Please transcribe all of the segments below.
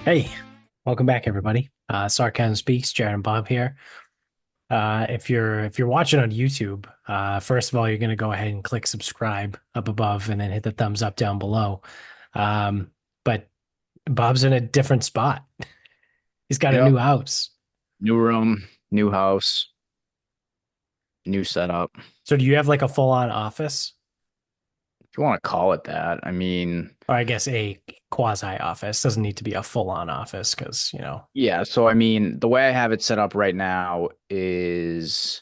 Hey, welcome back, everybody. Sarcasm speaks. Jared and Bob here. If you're watching on YouTube, first of all, you're gonna go ahead and click subscribe up above, and then hit the thumbs up down below. But Bob's in a different spot. He's got a Yep. new house. New room, new house, new setup. So do you have like a full-on office, If you want to call it that. I mean, or I guess a quasi office? Doesn't need to be a full-on office because yeah. So, I mean, the way I have it set up right now is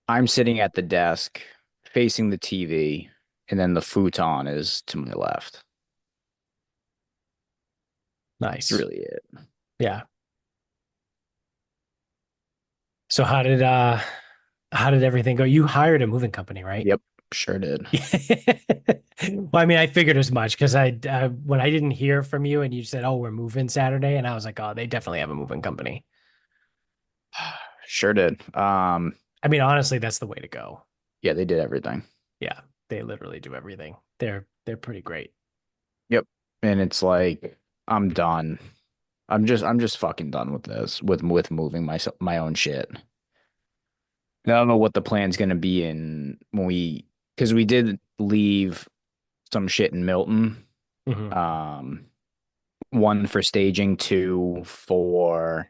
I'm sitting at the desk facing the TV, and then the futon is to my left. That's nice. really it. Yeah. So how did everything go? You hired a moving company, right? Yep, sure did. Well, I mean, I figured as much because when I didn't hear from you and you said, "Oh, we're moving Saturday," and I was like, "Oh, they definitely have a moving company." Sure did. I mean, honestly, that's the way to go. Yeah, they did everything. Yeah, they literally do everything. They're pretty great. Yep. And it's like I'm done. I'm just fucking done with this, with moving my own shit. I don't know what the plan's going to be in when because we did leave some shit in Milton. Hmm. Um, one for staging, two for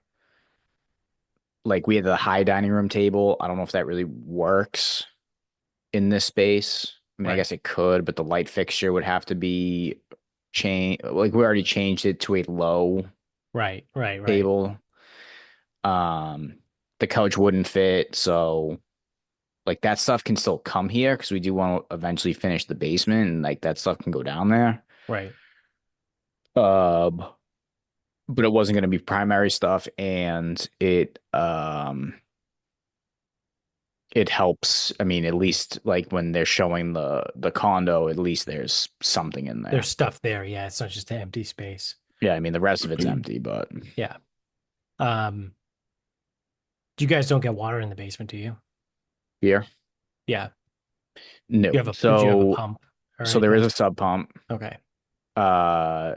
like we had the high dining room table. I don't know if that really works in this space. I mean, I Right, guess it could, but the light fixture would have to be changed. Like we already changed it to a low right. table. Um, the couch wouldn't fit, so like that stuff can still come here because we do want to eventually finish the basement and like that stuff can go down there. Right. Um, but it wasn't going to be primary stuff, and it helps. I mean, at least like when they're showing the condo, at least there's something in There's there. stuff there. Yeah, it's not just an empty space. Yeah, I mean the rest of it's empty, but Yeah. Um, you guys don't get water in the basement, do you? here, Yeah. no. Do you have a So pump or so there is anything? a sub pump. Okay. Uh,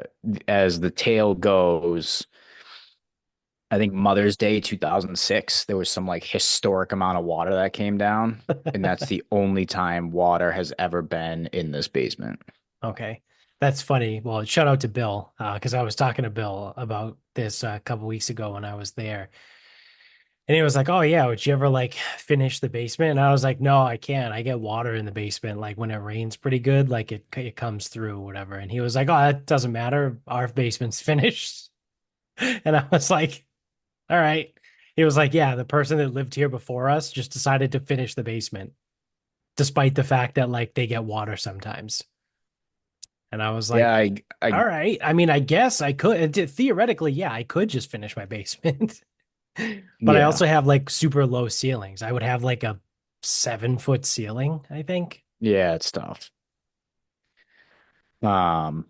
as the tail goes, I think Mother's Day 2006, there was some like historic amount of water that came down, and that's the only time water has ever been in this basement. Okay. That's funny. Well, shout out to Bill, because I was talking to Bill about this a couple weeks ago when I was there. And he was like, "Oh yeah, would you ever like finish the basement?" And I was like, "No, I can't. I get water in the basement like when it rains pretty good, like it comes through whatever." And he was like, "Oh, that doesn't matter. Our basement's finished." And I was like, "All right." He was like, "Yeah, the person that lived here before us just decided to finish the basement despite the fact that like they get water sometimes." And I was Yeah, like, I all right. I mean, I guess I could theoretically, yeah, I could just finish my basement. But I yeah, also have like super low ceilings. I would have like a 7 foot ceiling, I think. yeah, it's tough. Um,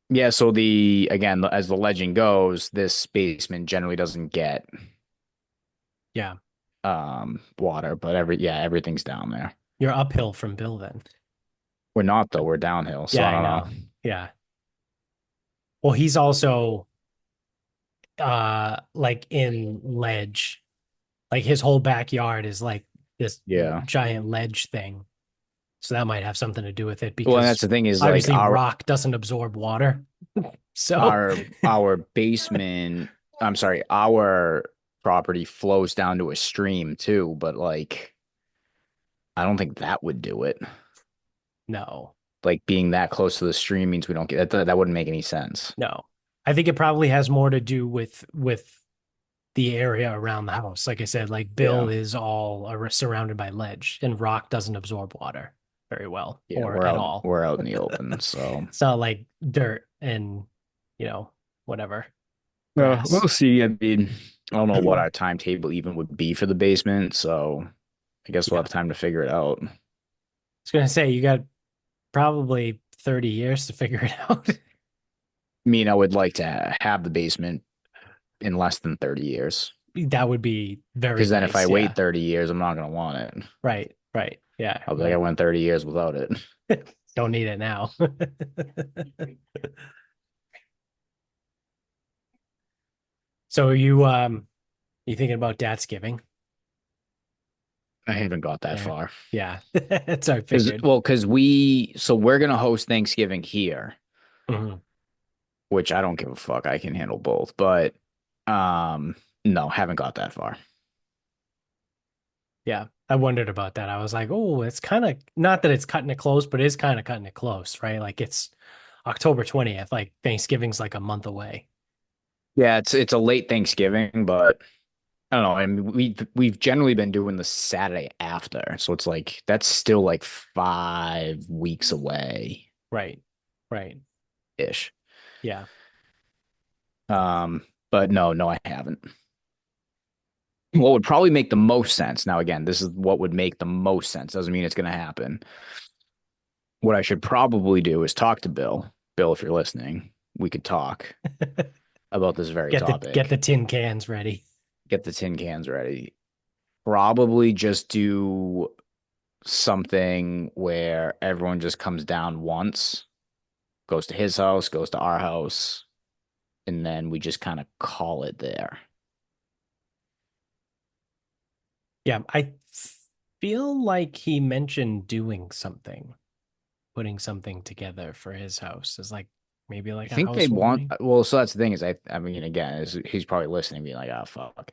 yeah, so the again, as the legend goes, this basement generally doesn't get Yeah. water, but everything's down there. You're uphill from Bill then. We're not though, we're downhill, so Yeah, I I don't know. know. Yeah. Well, he's also like in ledge. Like his whole backyard is like this Yeah. giant ledge thing. So that might have something to do with it Well, and because that's the thing is like obviously our rock doesn't absorb water. So our our basement, I'm sorry, our property flows down to a stream too, but like I don't think that would do it. no. Like being that close to the stream means we don't get that wouldn't make any sense. No. I think it probably has more to do with the area around the house. Like I said, like Bill Yeah. is all surrounded by ledge and rock doesn't absorb water very well Yeah, or at all. we're out in the open, so It's not like dirt and, you know, whatever, we'll grass. see. I mean, I don't know what our timetable even would be for the basement, so I guess we'll Yeah. have time to figure it out. I was gonna say you got probably 30 years to figure it out. I mean, I would like to have the basement in less than 30 years. That would be very Because then if I nice. wait Yeah. 30 years, I'm not going to want it. Right. Right. Yeah. I'll be like, I Like went 30 years without it. don't need it now. So you thinking about Dadsgiving? I haven't got that There. far. Yeah. That's what I figured. Because we're gonna host Thanksgiving here, Mhm. which I don't give a fuck. I can handle both, but um, no, haven't got that far. Yeah. I wondered about that. I was like, oh, it's kind of not that it's cutting it close, but it is kind of cutting it close, right? Like it's October 20th. Like Thanksgiving's like a month away. Yeah, it's a late Thanksgiving, but I don't know. I mean, we've generally been doing the Saturday after, so it's like that's still like 5 weeks away Right. Right. ish. Yeah. Um, but no, I haven't. What would probably make the most sense. Now, again, this is what would make the most sense. Doesn't mean it's going to happen. What I should probably do is talk to Bill. Bill, if you're listening, we could talk about this very Get the topic. tin cans ready. Get the tin cans ready. Probably just do something where everyone just comes down once, goes to his house, goes to our house, and then we just kind of call it there. Yeah, I feel like he mentioned doing something, putting something together for his house. Is like maybe like I a think they want, housewarming. well, so that's the thing is, I mean, again, he's probably listening, being like, oh, fuck.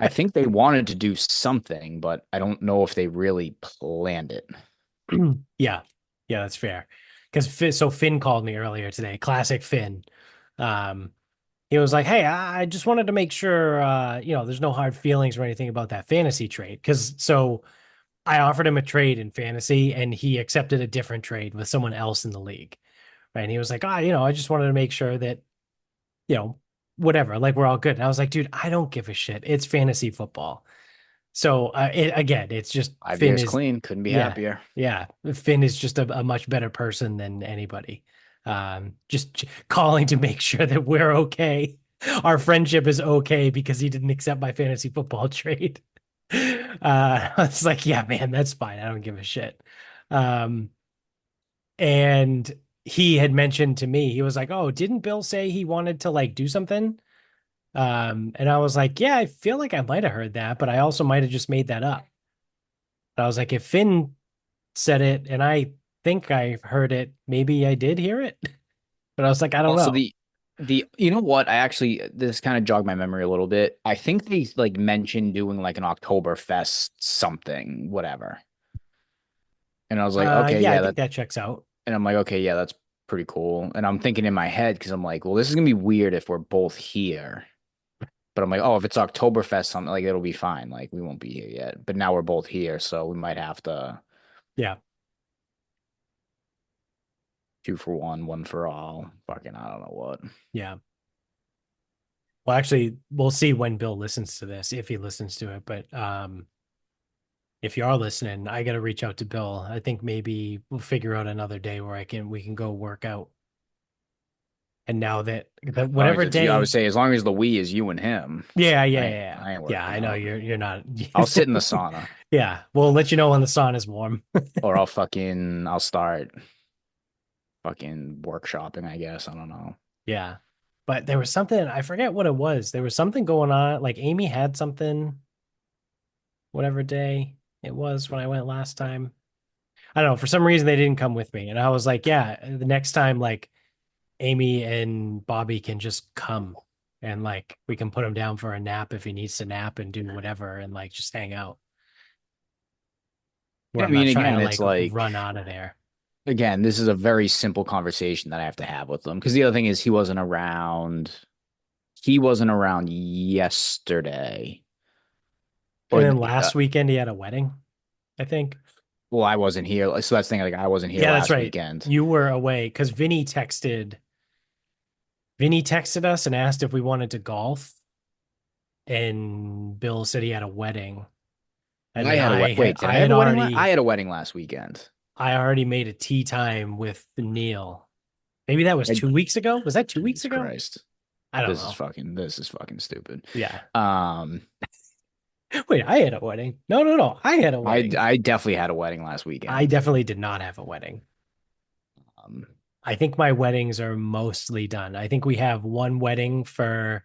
I think they wanted to do something, but I don't know if they really planned it. Yeah, yeah, that's fair. Because so Finn called me earlier today. Classic Finn. Um, he was like, "Hey, I just wanted to make sure, there's no hard feelings or anything about that fantasy trade." Because so I offered him a trade in fantasy, and he accepted a different trade with someone else in the league. Right? And he was like, I just wanted to make sure that you know, whatever, like we're all good." And I was like, "Dude, I don't give a shit. It's fantasy football." So again, it's just Five Finn years is, clean, couldn't be yeah, happier. yeah. Finn is just a much better person than anybody. Just calling to make sure that we're okay. Our friendship is okay because he didn't accept my fantasy football trade. I was like, yeah, man, that's fine. I don't give a shit. Um, and he had mentioned to me, he was like, "Oh, didn't Bill say he wanted to like do something?" And I was like, "Yeah, I feel like I might have heard that, but I also might have just made that up." But I was like, if Finn said it and I think I heard it, maybe I did hear it. But I was like, I don't Also, know. the you know what? I actually this kind of jogged my memory a little bit. I think they like mentioned doing like an Oktoberfest something, whatever. And I was like, okay, Yeah, I yeah, think that. that checks out. And I'm like, okay, yeah, that's pretty cool. And I'm thinking in my head because I'm like, well, this is gonna be weird if we're both here. But I'm like, oh, if it's Oktoberfest, something like it'll be fine. Like we won't be here yet. But now we're both here, so we might have to Yeah, two for one, one for all. Fucking, I don't know what. yeah. Well, actually, we'll see when Bill listens to this, if he listens to it. But if you are listening, I got to reach out to Bill. I think maybe we'll figure out another day where I can we can go work out. And now that As long as whatever it's you, I would day, say as long as the we is you and him, yeah, yeah, I yeah, ain't, yeah. I ain't Yeah, working I know out. you're not. I'll sit in the sauna Yeah, we'll let you know when the sun is warm. or I'll start fucking workshopping, I guess. I don't know. Yeah. But there was something, I forget what it was. There was something going on. Like Amy had something, whatever day it was when I went last time. I don't know. For some reason, they didn't come with me. And I was like, yeah, the next time, like Amy and Bobby can just come and like we can put him down for a nap if he needs to nap and do whatever and like just hang out where Yeah, I I'm not mean, trying again, to it's like like run out of there. again, this is a very simple conversation that I have to have with them because the other thing is he wasn't around. He wasn't around yesterday, And or then last weekend, he had a wedding, I think. well, I wasn't here. So that's the thing. Like I wasn't here Yeah, that's last right. weekend. You were away because Vinny texted us and asked if we wanted to golf, and Bill said he had a wedding, and I then had a wait. Did I I have had a wedding? I already had a wedding last weekend. I already made a tea time with Neil. Maybe that was I, 2 weeks ago. Was that 2 weeks Jesus ago? Christ, I don't know. this is fucking stupid. Yeah. Um, Wait, I had a wedding. No, no, no. I had a wedding. I definitely had a wedding last I weekend. definitely did not have a wedding. Um, I think my weddings are mostly done. I think we have one wedding for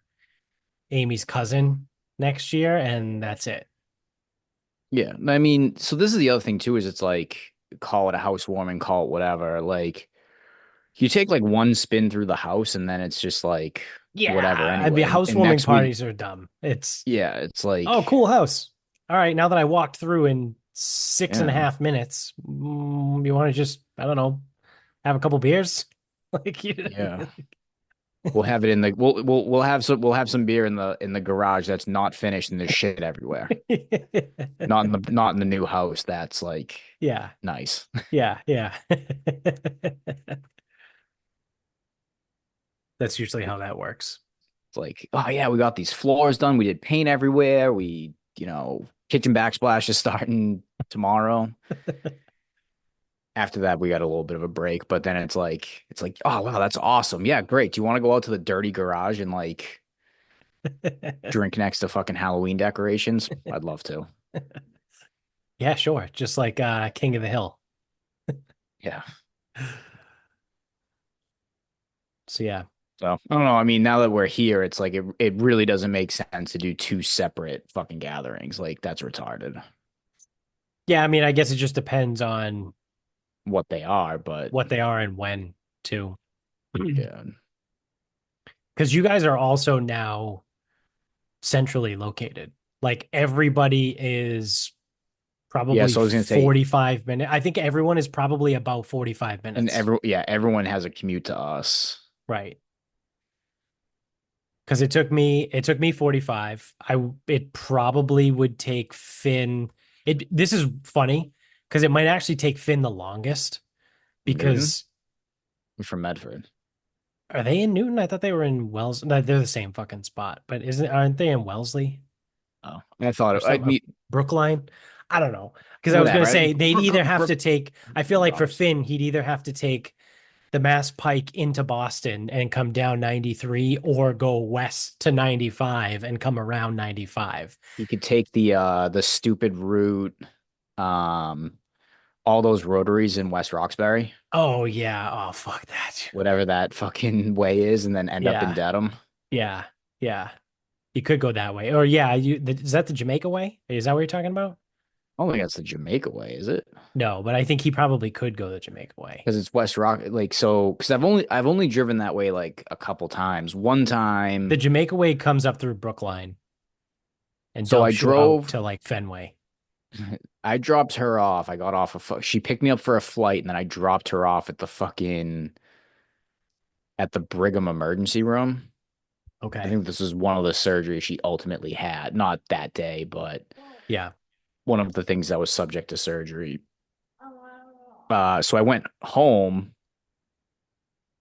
Amy's cousin next year, and that's it. Yeah. I mean, so this is the other thing too, is it's like call it a housewarming, call it whatever. Like you take like one spin through the house and then it's just like whatever Yeah, I mean, anyway. And housewarming next week, parties are dumb. It's yeah, it's oh, like, cool house. All right, now that I walked through in six and a yeah, half minutes, you want to just, I don't know, have a couple beers? Like you. yeah. We'll have it in the we'll have some beer in the garage that's not finished and there's shit everywhere. Not in the new house that's like Yeah, nice. yeah, yeah. That's usually how that works. It's like, oh yeah, we got these floors done. We did paint everywhere. Kitchen backsplash is starting tomorrow. After that, we got a little bit of a break, but then it's like, oh wow, that's awesome. Yeah, great. Do you want to go out to the dirty garage and like drink next to fucking Halloween decorations? I'd love to. Yeah, sure. Just like King of the Hill. Yeah. So yeah. So I don't know. I mean, now that we're here, it's like it really doesn't make sense to do two separate fucking gatherings. Like that's retarded. Yeah, I mean, I guess it just depends on What they are, but what they are and when too. yeah. Because you guys are also now centrally located. Like everybody is Yeah, probably so I was gonna say, 45 minutes. I think everyone is probably about 45 and minutes. everyone has a commute to us. Right. Because it took me 45. It probably would take Finn. This is funny because it might actually take Finn the longest From Newton. because I'm from Medford. are they in Newton? I thought they were in Wells. No, they're the same fucking spot, but aren't they in Wellesley Oh, I thought or I something? mean, Brookline? I don't know. Because I was gonna whatever. say they'd either have to take, I feel like for Obviously, Finn, he'd either have to take the Mass Pike into Boston and come down 93 or go west to 95 and come around 95. you could take the stupid route, um, all those rotaries in West Roxbury, Oh yeah. Oh fuck that. whatever that fucking way is, and then end up in Yeah. Dedham. Yeah. Yeah. You could go that way. Or yeah, is that the Jamaica way? Is that what you're talking about? I don't think that's the Jamaica way, is it? No, but I think he probably could go the Jamaica way. Because it's West Rock, like so. Because I've only driven that way like a couple times. One The time, Jamaica way comes up through Brookline and so I dumps you out drove. to like Fenway. I dropped her off. I got off she picked me up for a flight, and then I dropped her off at the Brigham emergency room. I Okay. think this is one of the surgeries she ultimately had. Not that day, but Yeah. one of the things that was subject to surgery. So I went home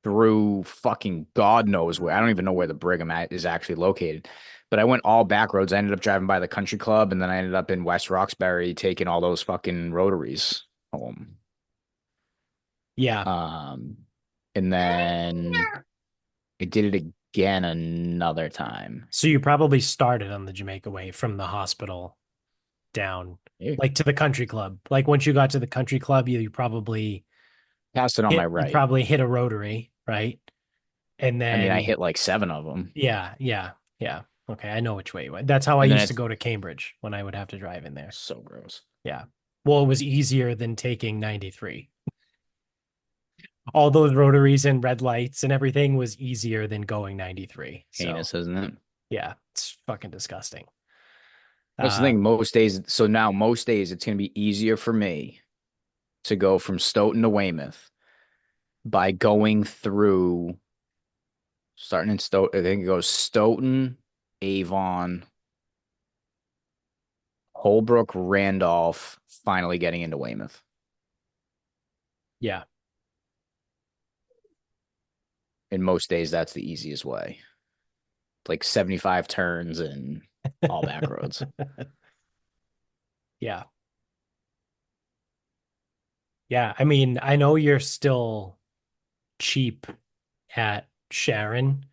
through fucking God knows where. I don't even know where the Brigham is actually located. But I went all back roads. I ended up driving by the country club, and then I ended up in West Roxbury taking all those fucking rotaries home. Yeah. Um, and then I did it again another time. So you probably started on the Jamaica way from the hospital down Yeah. like to the country club. Like once you got to the country club, you probably Passed it on my you right. probably hit a rotary, right? And I mean, I then hit like seven of them. yeah, yeah, yeah. Okay, I know which way you went. That's how I And then used to it's go to Cambridge when I would have to drive in there. so gross. Yeah. Well, it was easier than taking 93. All those rotaries and red lights and everything was easier than going 93. So, Heinous, isn't it? yeah, it's fucking disgusting. That's the Uh, thing. Most days, so now most days it's going to be easier for me to go from Stoughton to Weymouth by going through, starting in Stoughton. I think it goes Stoughton, Avon, Holbrook, Randolph, finally getting into Weymouth. yeah. In most days, that's the easiest way. Like 75 turns and all back roads. Yeah. Yeah. I mean, I know you're still cheap at Sharon,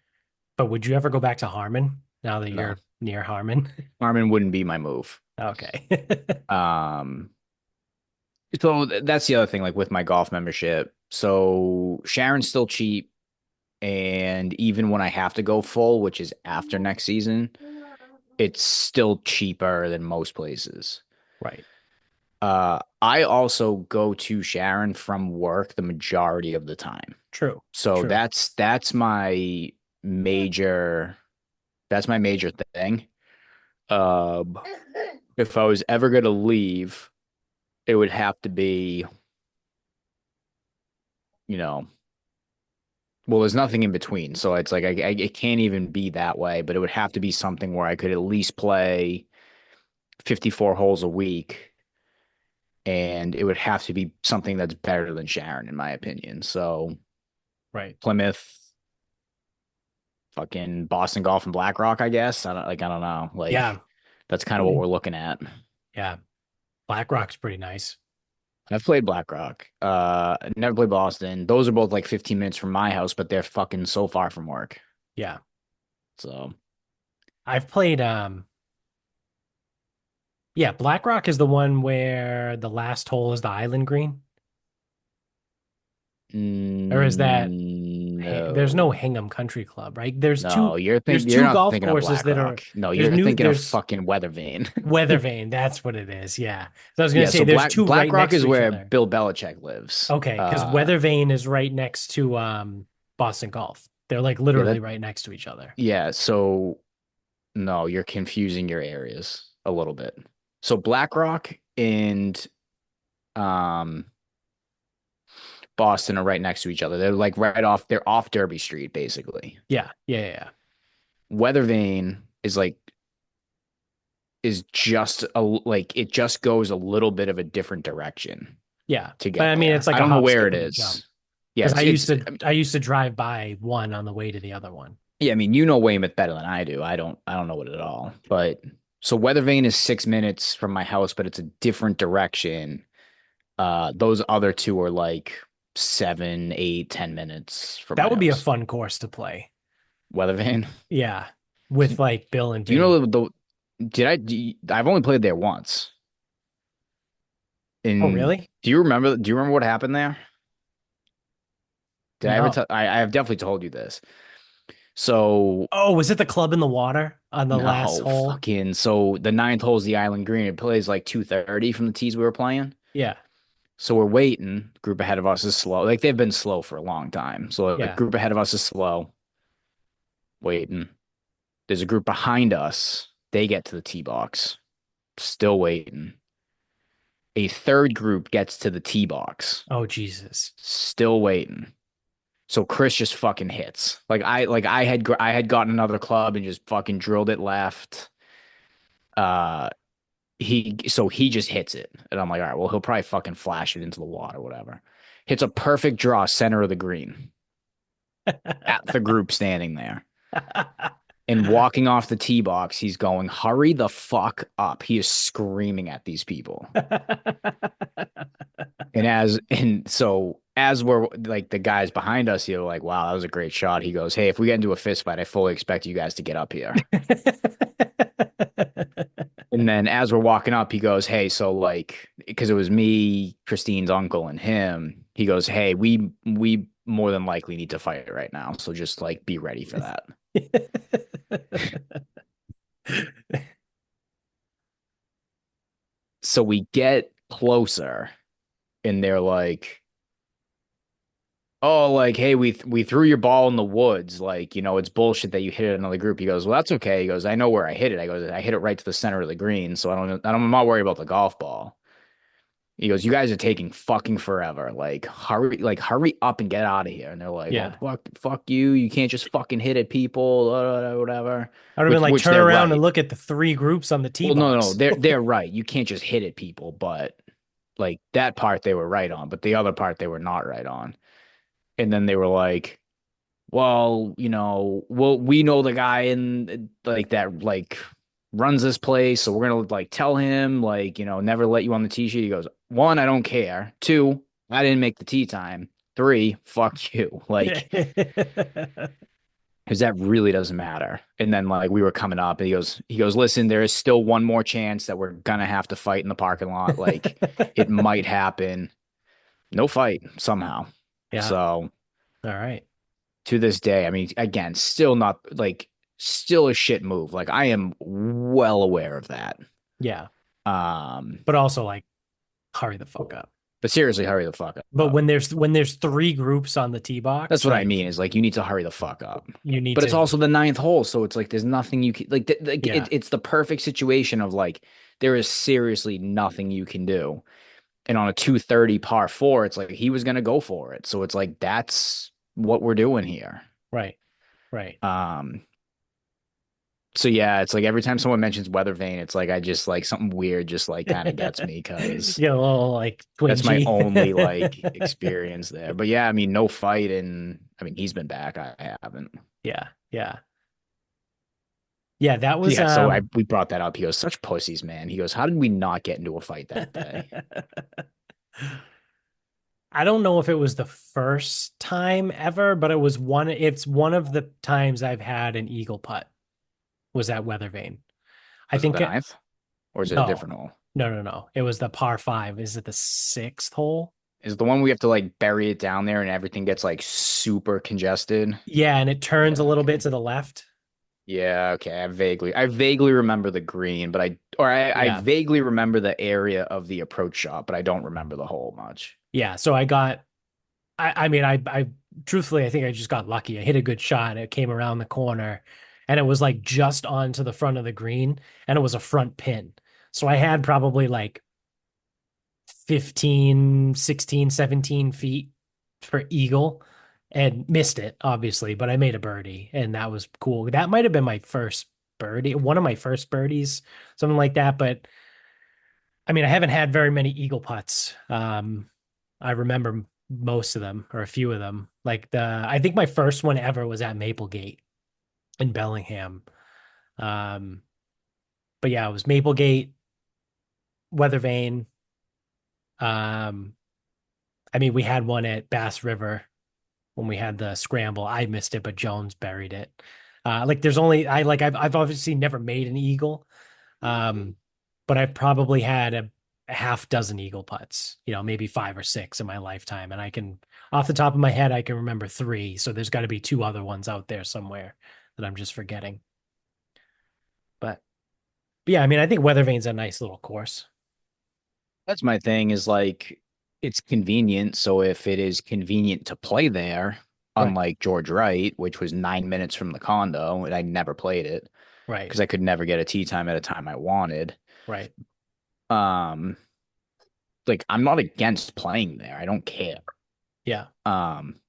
but would you ever go back to Harmon now that No, you're near Harmon? Harmon wouldn't be my move. Okay. Um, so that's the other thing, like with my golf membership. So Sharon's still cheap, And even when I have to go full, which is after next season, it's still cheaper than most places. Right. I also go to Sharon from work the majority of the time. True. So True. major that's my major thing. Um, if I was ever gonna leave, it would have to be, you know, well, there's nothing in between. So it's like it can't even be that way, but it would have to be something where I could at least play 54 holes a week, and it would have to be something that's better than Sharon, in my opinion. So Right. Plymouth, fucking Boston Golf and BlackRock, I guess. I don't know. Yeah. Like that's kind of what we're looking at. Yeah. BlackRock's pretty nice. I've played BlackRock. Never played Boston. Those are both like 15 minutes from my house, but they're fucking so far from work. Yeah. So, I've played yeah, BlackRock is the one where the last hole is the island green. Or is that there's no no, Hingham Country Club, right? no, There's you're two not golf thinking of courses that are BlackRock. No, you're thinking of there's fucking Weathervane. Weathervane, that's what it is. Yeah. So I was gonna Yeah, say so there's two right BlackRock next is to each where other. Bill Belichick lives. Okay, because Weathervane is right next to Boston Golf. They're like Yeah, literally that right next to each other. yeah, so no, you're confusing your areas a little bit. So BlackRock and um Boston are right next to each other. They're like they're off Derby Street, basically. Yeah, yeah, yeah, yeah. Weathervane is just like it just goes a little bit of a different direction Yeah. to But get I mean there. it's like I a don't know hop, where skip, it and a jump. is. Yeah, Because it's I used to drive by one on the way to the other one. yeah, I mean, you know Weymouth better than I do. I don't know it at all. But so Weathervane is 6 minutes from my house, but it's a different direction. Those other two are like 7, 8, 10 minutes from That my would be a house. fun course to play. Weathervane. Yeah. With like Bill and Do you Vinny. know I've only played there once. Oh, And really? do you remember what happened there? Did I ever No. tell I have definitely told you this. So Oh, was it the club in the water on the last no, hole? fucking so the ninth hole is the Island Green. It plays like 2:30 from the tees we were playing. Yeah. So we're waiting. Group ahead of us is slow. Like they've been slow for a long time. So a Yeah. group ahead of us is slow, waiting. There's a group behind us. They get to the tee box, still waiting. A third group gets to the tee box, Oh, Jesus. still waiting. So Chris just fucking hits. I had gotten another club and just fucking drilled it left. Uh he just hits it. And I'm like, all right, well, he'll probably fucking flash it into the water, whatever. Hits a perfect draw center of the green at the group standing there. And walking off the tee box, he's going, hurry the fuck up. He is screaming at these people. And so as we're like the guys behind us, you're like, wow, that was a great shot. He goes, hey, if we get into a fist fight, I fully expect you guys to get up here. And then as we're walking up, he goes, hey, so like, because it was me, Christine's uncle, and him, he goes, hey, we more than likely need to fight right now. So just like be ready for that. So we get closer and they're like, oh, like, hey, we threw your ball in the woods. Like, it's bullshit that you hit it in another group. He goes, well, that's okay. He goes, I know where I hit it. I hit it right to the center of the green. So I'm not worried about the golf ball. He goes, you guys are taking fucking forever. Like, hurry up and get out of here. And they're like, well, Yeah. fuck you. You can't just fucking hit at people, whatever. I would have been Which, like, which turn they're around and right. look at the three groups on the tee Well, no, box. they're right. You can't just hit at people, but like that part they were right on, but the other part they were not right on. And then they were like, well, we know the guy in like that like runs this place, so we're gonna like tell him like, never let you on the tee sheet. He goes, one, I don't care. Two, I didn't make the tee time. Three, fuck you. Like, because that really doesn't matter. And then like we were coming up and he goes, listen, there is still one more chance that we're gonna have to fight in the parking lot. Like it might happen. No fight somehow. Yeah. So All right. to this day, I mean, again, still not like still a shit move. Like I am well aware of that. Yeah. Um, But also like hurry the fuck up. but seriously, hurry the fuck But up. when there's three groups on the tee That's box, what I like mean is like you need to hurry the fuck up. you need But it's to, also the ninth hole, so it's like there's nothing you can like. yeah, It's the perfect situation of like there is seriously nothing you can do. And on a 230 par four, it's like he was gonna go for it. So it's like that's what we're doing here. right, right. Um, so yeah, it's like every time someone mentions weather vane, it's like I just like something weird just like kind of gets me because Get a little like that's my twingy. only like experience there. But yeah, I mean, no fight, and I mean he's been back. I haven't. Yeah, yeah. Yeah, that was Yeah, so I we brought that up. He goes, such pussies, man. He goes, how did we not get into a fight that day? I don't know if it was the first time ever, but it's one of the times I've had an eagle putt was at Weather Vane. I Was it think the ninth or is it a no. different hole? No, no, no. It was the par five. Is it the sixth hole? Is it the one we have to like bury it down there and everything gets like super congested? Yeah, and it turns a Yeah, little bit okay. to the left. Yeah, okay. I vaguely remember the green, but I Yeah. vaguely remember the area of the approach shot, but I don't remember the hole much. Yeah. So I mean, I truthfully, I think I just got lucky. I hit a good shot. It came around the corner and it was like just onto the front of the green and it was a front pin. So I had probably like 15, 16, 17 feet for eagle and missed it, obviously, but I made a birdie and that was cool. That might have been my first birdie, one of my first birdies, something like that. But I mean, I haven't had very many eagle putts. I remember most of them or a few of them. I think my first one ever was at Maplegate in Bellingham. Um, but yeah, it was Maplegate, Weather Vane. Um, I mean, we had one at Bass River when we had the scramble. I missed it, but Jones buried it. Like there's only I like I've obviously never made an eagle. Um, but I've probably had a half dozen eagle putts, maybe five or six in my lifetime. And I can, off the top of my head, I can remember three. So there's got to be two other ones out there somewhere that I'm just forgetting. But yeah, I mean, I think Weather Vane's a nice little course. That's my thing is like it's convenient. So if it is convenient to play there, Right, unlike George Wright, which was 9 minutes from the condo, and I never played it right, because I could never get a tee time at a time I wanted. right. Um, like I'm not against playing there. I don't care. Yeah, Um,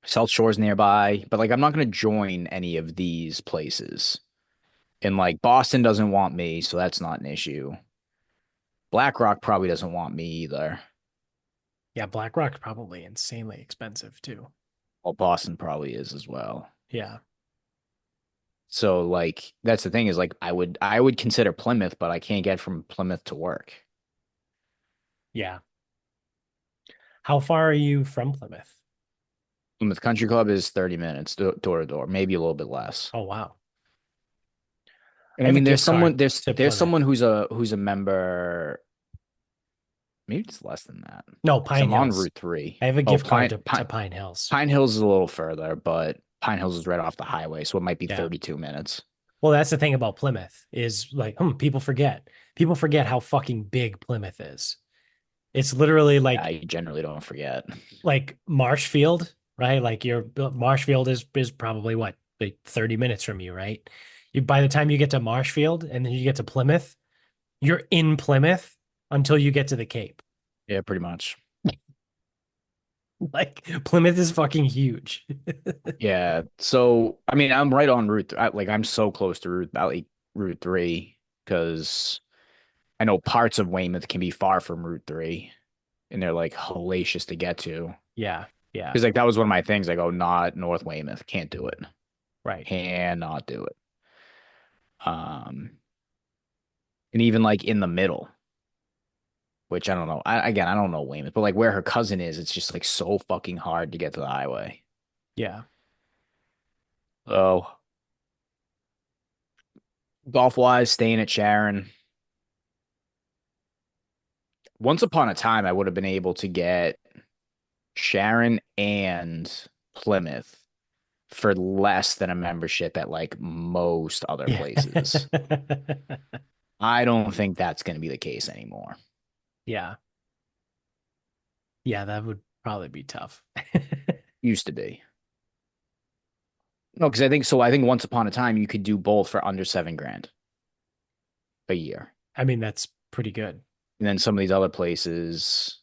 South Shore's nearby, but like I'm not gonna join any of these places. And like Boston doesn't want me, so that's not an issue. BlackRock probably doesn't want me either. yeah. BlackRock's probably insanely expensive too. Well, Boston probably is as well. Yeah, So like that's the thing is like I would consider Plymouth, but I can't get from Plymouth to work. yeah. How far are you from Plymouth? Plymouth Country Club is 30 minutes door to door, maybe a little bit less. Oh, wow. And I I have a mean there's gift someone card there's to there's someone Plymouth. who's a member, maybe it's less than that. No, Because Pine I'm on Hills. Route 3. I have a Oh, gift card to Pine Hills. Pine Hills is a little further, but Pine Hills is right off the highway, so it might be Yeah. 32 minutes. Well, that's the thing about Plymouth is like, people forget. People forget how fucking big Plymouth is. It's literally Yeah, like I generally don't forget. Marshfield, right? Like your Marshfield is probably what, like 30 minutes from you, right? By the time you get to Marshfield and then you get to Plymouth, you're in Plymouth until you get to the Cape. Yeah, pretty much. Like Plymouth is fucking huge. Yeah. So, I mean, I'm right on like I'm so close to Route 3 because I know parts of Weymouth can be far from Route 3 and they're like hellacious to get to. Yeah, yeah, Because like that was one of my things. I go, not North Weymouth, can't do it. right. Cannot do it. Um, and even like in the middle, which I don't know. Again, I don't know Weymouth, but like where her cousin is, it's just like so fucking hard to get to the highway. Yeah, Oh, golf wise, staying at Sharon. Once upon a time, I would have been able to get Sharon and Plymouth. for less than a membership at like most other Yeah. places. I don't think that's going to be the case anymore. Yeah. Yeah, that would probably be tough. Used to be. No, because I think so. I think once upon a time you could do both for under 7 grand a year. I mean, that's pretty good. And then some of these other places,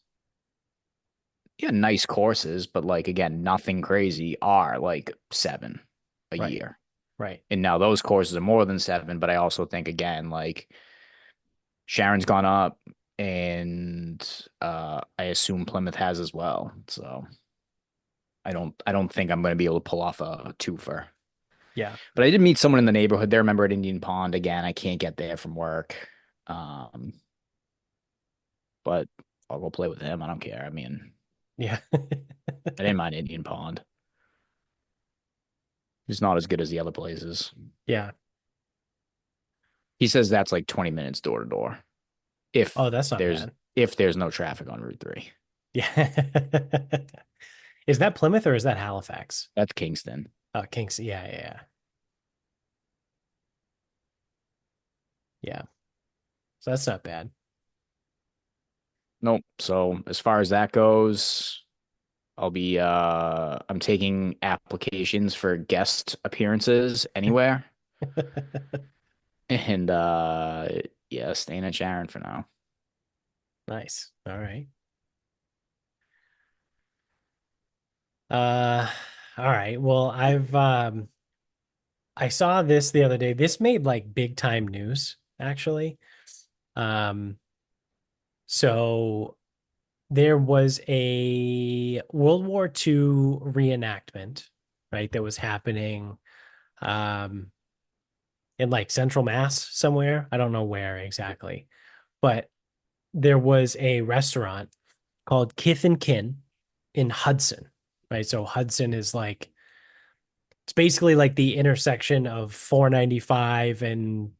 yeah, nice courses, but like again, nothing crazy are like 7 a Right. year. Right. And now those courses are more than 7, but I also think again, like Sharon's gone up and I assume Plymouth has as well. So I don't think I'm going to be able to pull off a twofer. Yeah. But I did meet someone in the neighborhood. They remember at Indian Pond again. I can't get there from work. Um, but I'll go play with him. I don't care. I mean, Yeah. I didn't mind Indian Pond. It's not as good as the other places. Yeah. He says that's like 20 minutes door to door. Oh, If that's not there's bad. if there's no traffic on Route 3. Yeah. Is that Plymouth or is that Halifax? That's Kingston. Oh, Kings. Yeah, yeah, yeah. Yeah. So that's not bad. Nope. So as far as that goes, I'm taking applications for guest appearances anywhere. And yeah, staying at Sharon for now. Nice. All right. Uh, all right. Well, I saw this the other day. This made like big time news, actually. Um, so there was a World War II reenactment, right, that was happening um in like Central Mass somewhere. I don't know where exactly, but there was a restaurant called Kith and Kin in Hudson, right? So Hudson is like it's basically like the intersection of 495 and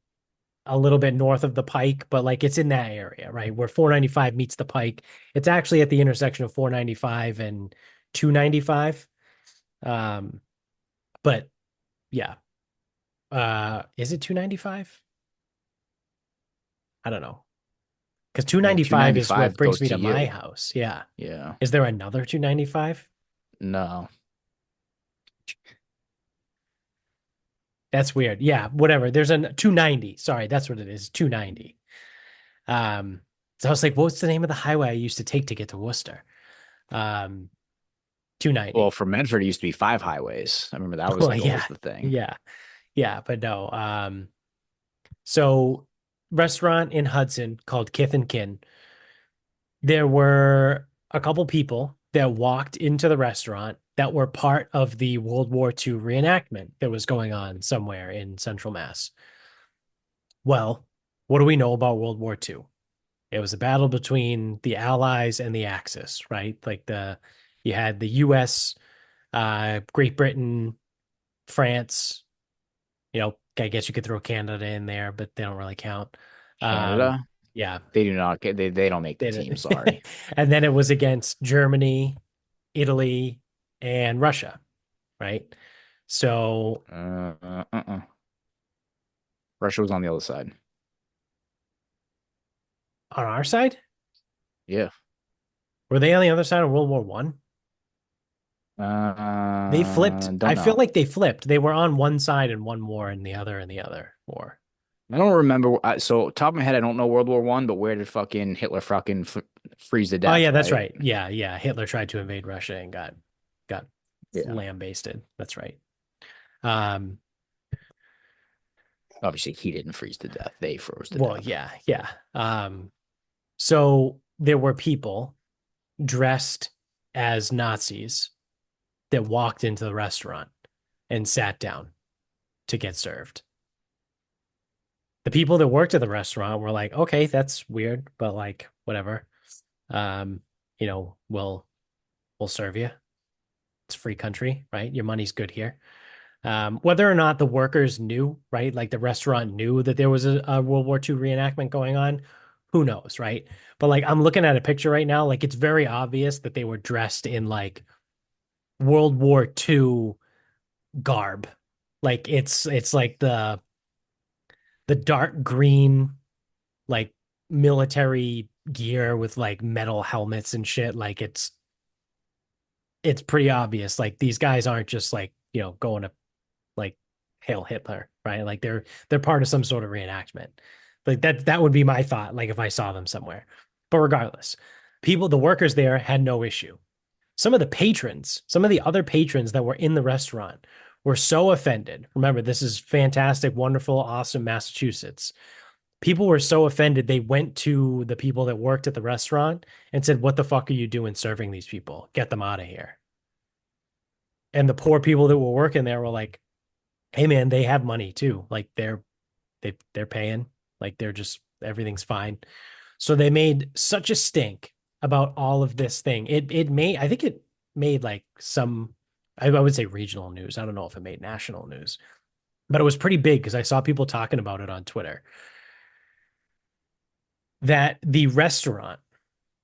a little bit north of the Pike, but like it's in that area, right? Where 495 meets the Pike. It's actually at the intersection of 495 and 295. Um, but yeah. Is it 295? I don't know. Because Yeah, 295 is what 295 brings goes me to to my you. house. Yeah. Yeah. Is there another 295? No. That's weird. Yeah, whatever. There's a 290. Sorry, that's what it is. 290. Um, so I was like, what's the name of the highway I used to take to get to Worcester? Um, Well, 290. for Medford, it used to be 5 highways. I remember that was Well, like yeah, always the thing. yeah, yeah, but no. So restaurant in Hudson called Kith and Kin. There were a couple people that walked into the restaurant that were part of the World War II reenactment that was going on somewhere in Central Mass. Well, what do we know about World War II? It was a battle between the Allies and the Axis, right? Like you had the US, Great Britain, France, I guess you could throw Canada in there, but they don't really count. Um, Canada, yeah, they do not get they don't make the they team. did. Sorry. And then it was against Germany, Italy, and Russia, right? So Russia was on the other side. on our side, Yeah. were they on the other side of World War One? They flipped. Don't I feel know. like they flipped. They were on one side in one war and the other war. I don't remember. So top of my head, I don't know World War One, but where did fucking Hitler fucking freeze to Oh death? yeah, that's Right? right. Yeah, yeah. Hitler tried to invade Russia and got Yeah. lambasted. That's right. Um, Obviously, he didn't freeze to death. They froze to well, death. yeah, yeah. So there were people dressed as Nazis that walked into the restaurant and sat down to get served. The people that worked at the restaurant were like, okay, that's weird, but like whatever. Um, we'll serve you. It's a free country, right? Your money's good here. Whether or not the workers knew, right? Like the restaurant knew that there was a World War II reenactment going on, who knows, right? But like I'm looking at a picture right now, like it's very obvious that they were dressed in like World War II garb. Like it's like the dark green like military gear with like metal helmets and shit. Like it's pretty obvious. Like these guys aren't just like, going to like hail Hitler, right? Like they're part of some sort of reenactment. Like that would be my thought, like if I saw them somewhere. But regardless, the workers there had no issue. Some of the other patrons that were in the restaurant were so offended. Remember, this is fantastic, wonderful, awesome Massachusetts. People were so offended, they went to the people that worked at the restaurant and said, "What the fuck are you doing serving these people? Get them out of here." And the poor people that were working there were like, "Hey man, they have money too. Like they're paying. Like they're just everything's fine." So they made such a stink about all of this thing. It made I think it made like some I would say regional news. I don't know if it made national news, but it was pretty big because I saw people talking about it on Twitter. That the restaurant,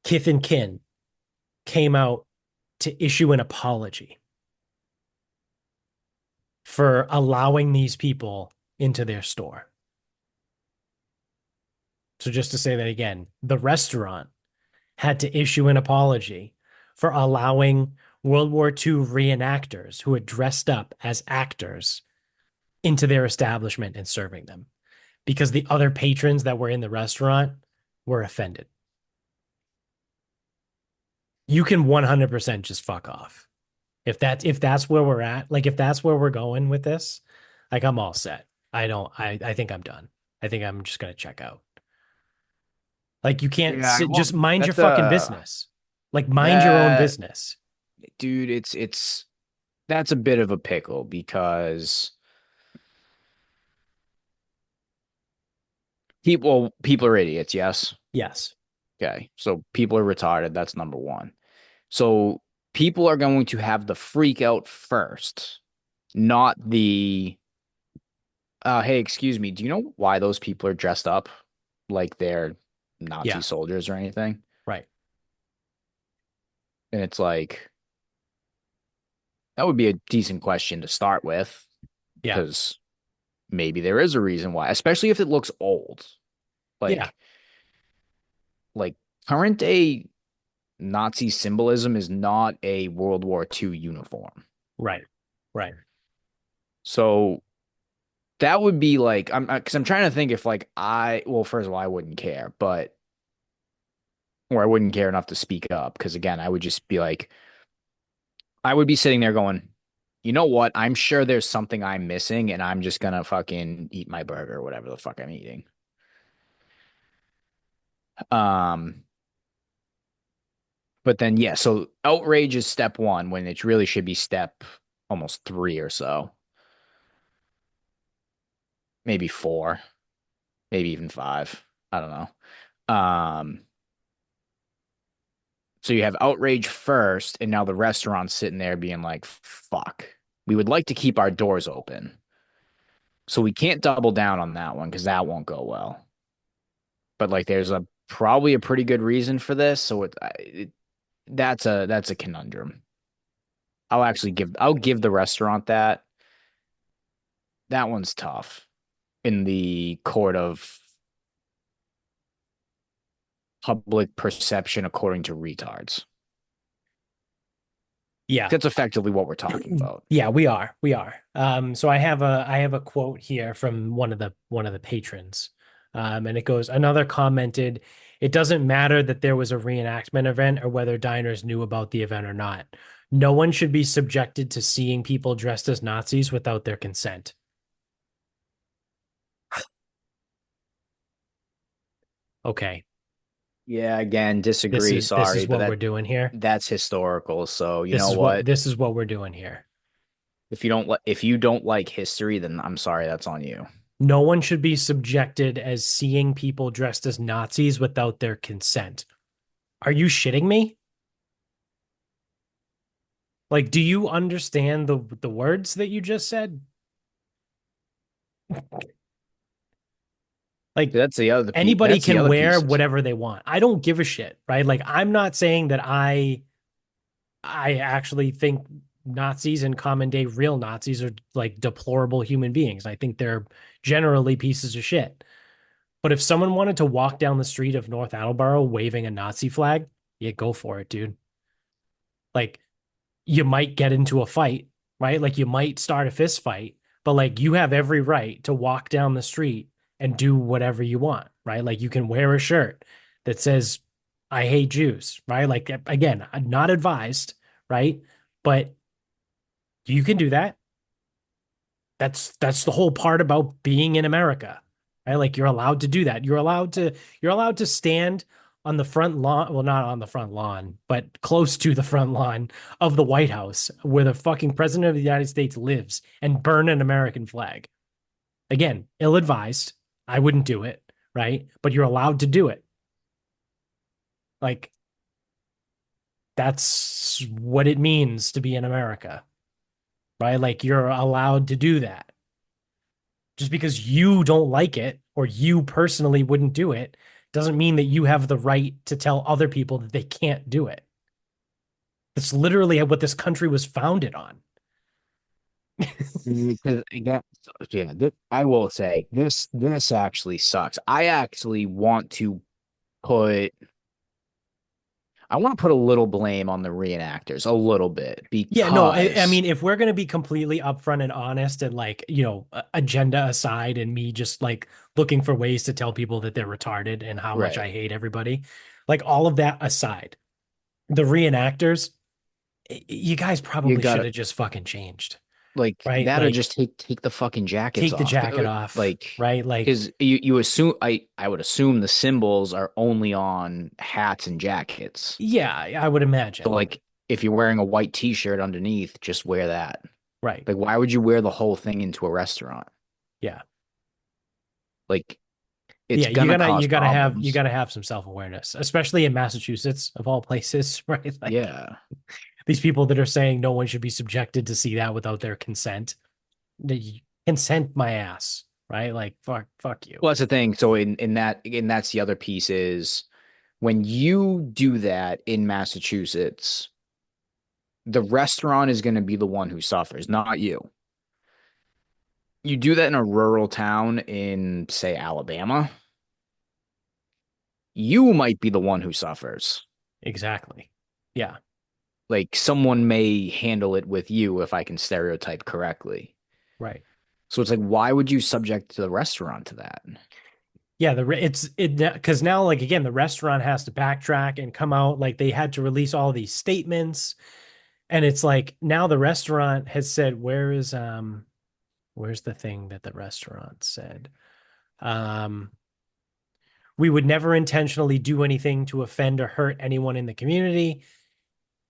Kith and Kin, came out to issue an apology for allowing these people into their store. So just to say that again, the restaurant had to issue an apology for allowing World War II reenactors who had dressed up as actors into their establishment and serving them because the other patrons that were in the restaurant were offended. You can 100% just fuck off. If that's where we're at, like if that's where we're going with this, like I'm all set. I think I'm done. I think I'm just gonna check out. Like you can't Yeah, sit, well, just mind your that's fucking a business. Like mind your own that business. dude, it's that's a bit of a pickle because people are idiots, yes. Yes. Okay. So people are retarded, that's number one. So people are going to have the freak out first, not the hey, excuse me, do you know why those people are dressed up like they're Nazi Yeah. soldiers or anything? Right. And it's like that would be a decent question to start with Yeah. because maybe there is a reason why, especially if it looks old. Yeah. Like like current day Nazi symbolism is not a World War II uniform. Right. Right. So that would be like I'm because I'm trying to think if like well, first of all, I wouldn't care, but or I wouldn't care enough to speak up because again, I would just be like I would be sitting there going, you know what? I'm sure there's something I'm missing, and I'm just gonna fucking eat my burger or whatever the fuck I'm eating. Um, but then yeah, so outrage is step one when it really should be step almost three or so, maybe four, maybe even five. I don't know. So you have outrage first, and now the restaurant's sitting there being like, fuck, we would like to keep our doors open. So we can't double down on that one because that won't go well. But like there's a probably a pretty good reason for this, so that's a conundrum. I'll give the restaurant that one's tough in the court of public perception according to retards. Yeah. That's effectively what we're talking about. Yeah, we are. We are. So I have a quote here from one of the patrons. And it goes, another commented, it doesn't matter that there was a reenactment event or whether diners knew about the event or not. No one should be subjected to seeing people dressed as Nazis without their consent. Okay. Yeah, again, This disagree, is this sorry, is but what we're doing here. that's historical. So, you This know is what what? this is what we're doing here. If you don't like history, then I'm sorry, that's on you. No one should be subjected as seeing people dressed as Nazis without their consent. Are you shitting me? Like, do you understand the words that you just said? Like, anybody That's the can other wear pieces. whatever they want. I don't give a shit, right? Like, I'm not saying that I actually think Nazis and common day real Nazis are like deplorable human beings. I think they're generally pieces of shit. But if someone wanted to walk down the street of North Attleboro waving a Nazi flag, yeah, go for it, dude. Like you might get into a fight, right? Like you might start a fist fight, but like you have every right to walk down the street and do whatever you want, right? Like you can wear a shirt that says, I hate Jews, right? Like again, not advised, right? But you can do that. That's the whole part about being in America, right? Like you're allowed to do that. You're allowed to stand on the front lawn, well, not on the front lawn, but close to the front lawn of the White House where the fucking president of the United States lives and burn an American flag. Again, ill-advised. I wouldn't do it, right? But you're allowed to do it. Like that's what it means to be in America, right? Like you're allowed to do that. Just because you don't like it or you personally wouldn't do it doesn't mean that you have the right to tell other people that they can't do it. That's literally what this country was founded on. Because yeah, I will say this actually sucks. Put I want to put a little blame on the reenactors, a little bit, Yeah, no, I because mean, if we're going to be completely upfront and honest and like, agenda aside and me just like looking for ways to tell people that they're retarded and how much right, I hate everybody, like all of that aside, the reenactors, you guys you probably should gotta have just fucking changed, like right? that'll Like just take the fucking jackets take the off. jacket off, Like, right? Like, because you assume I would assume the symbols are only on hats and jackets. yeah, I would So imagine. like if you're wearing a white t-shirt underneath, just wear that. Right. Like why would you wear the whole thing into a restaurant? Yeah. Like it's Yeah, you gonna gotta you cause gotta have you problems. gotta have some self-awareness, especially in Massachusetts of all places, right? Like Yeah. these people that are saying no one should be subjected to see that without their consent. Consent my ass, right? Like fuck you. Well, that's the thing. So that's the other piece is when you do that in Massachusetts, the restaurant is going to be the one who suffers, not you. You do that in a rural town in, say, Alabama, you might be the one who suffers. Exactly. Yeah, Like someone may handle it with you if I can stereotype correctly. right. So it's like, why would you subject the restaurant to that? Yeah, it's it because now like again the restaurant has to backtrack and come out like they had to release all these statements and it's like now the restaurant has said where's the thing that the restaurant said? Um, we would never intentionally do anything to offend or hurt anyone in the community.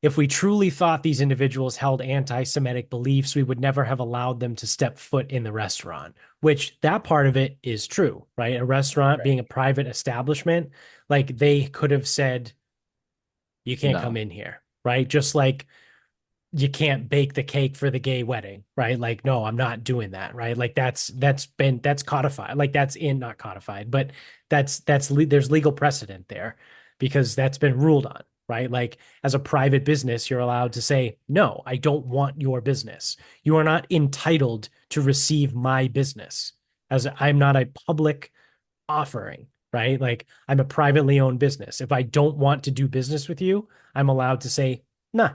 If we truly thought these individuals held anti-Semitic beliefs, we would never have allowed them to step foot in the restaurant, which that part of it is true, right? A restaurant Right. being a private establishment, like they could have said, you can't come No. in here, right? Just like you can't bake the cake for the gay wedding, right? Like, no, I'm not doing that, right? Like that's codified. Like that's in not codified, but there's legal precedent there because that's been ruled on, right? Like as a private business, you're allowed to say, no, I don't want your business. You are not entitled to receive my business as I'm not a public offering, right? Like I'm a privately owned business. If I don't want to do business with you, I'm allowed to say, nah,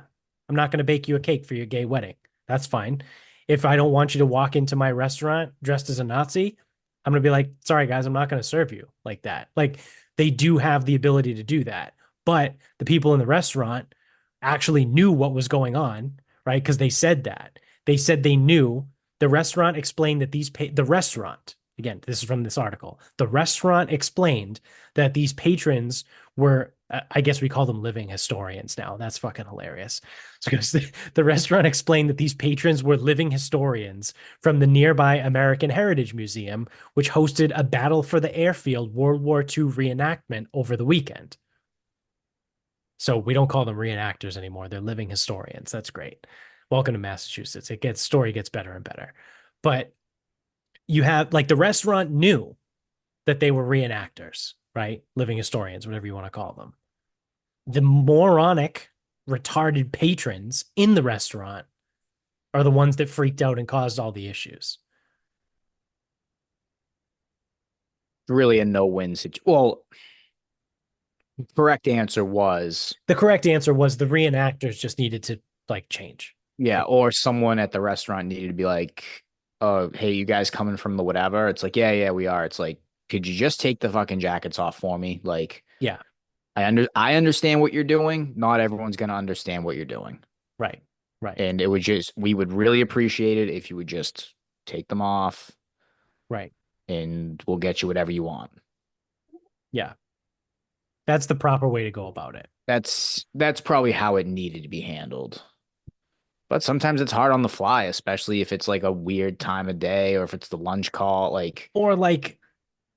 I'm not going to bake you a cake for your gay wedding. That's fine. If I don't want you to walk into my restaurant dressed as a Nazi, I'm going to be like, sorry, guys, I'm not going to serve you like that. Like they do have the ability to do that. But the people in the restaurant actually knew what was going on, right? Because they said that. They said they knew. The restaurant explained that the restaurant, again, this is from this article. The restaurant explained that these patrons were, I guess we call them living historians now. That's fucking hilarious. Because the restaurant explained that these patrons were living historians from the nearby American Heritage Museum, which hosted a Battle for the Airfield World War II reenactment over the weekend. So we don't call them reenactors anymore. They're living historians. That's great. Welcome to Massachusetts. Story gets better and better. But you have like the restaurant knew that they were reenactors, right? Living historians, whatever you want to call them. The moronic, retarded patrons in the restaurant are the ones that freaked out and caused all the issues. Really a no-win situation. Well, correct answer was, The correct answer was the reenactors just needed to like change. yeah, Like, or someone at the restaurant needed to be like, hey, you guys coming from the whatever? It's like, yeah, yeah, we are. It's like, could you just take the fucking jackets off for me? Like, yeah, I understand what you're doing. Not everyone's gonna understand what you're doing. right, right, And it would just we would really appreciate it if you would just take them off right. and we'll get you whatever you want. Yeah. That's the proper way to go about it. That's probably how it needed to be handled. But sometimes it's hard on the fly, especially if it's like a weird time of day or if it's the lunch call. Like Or like,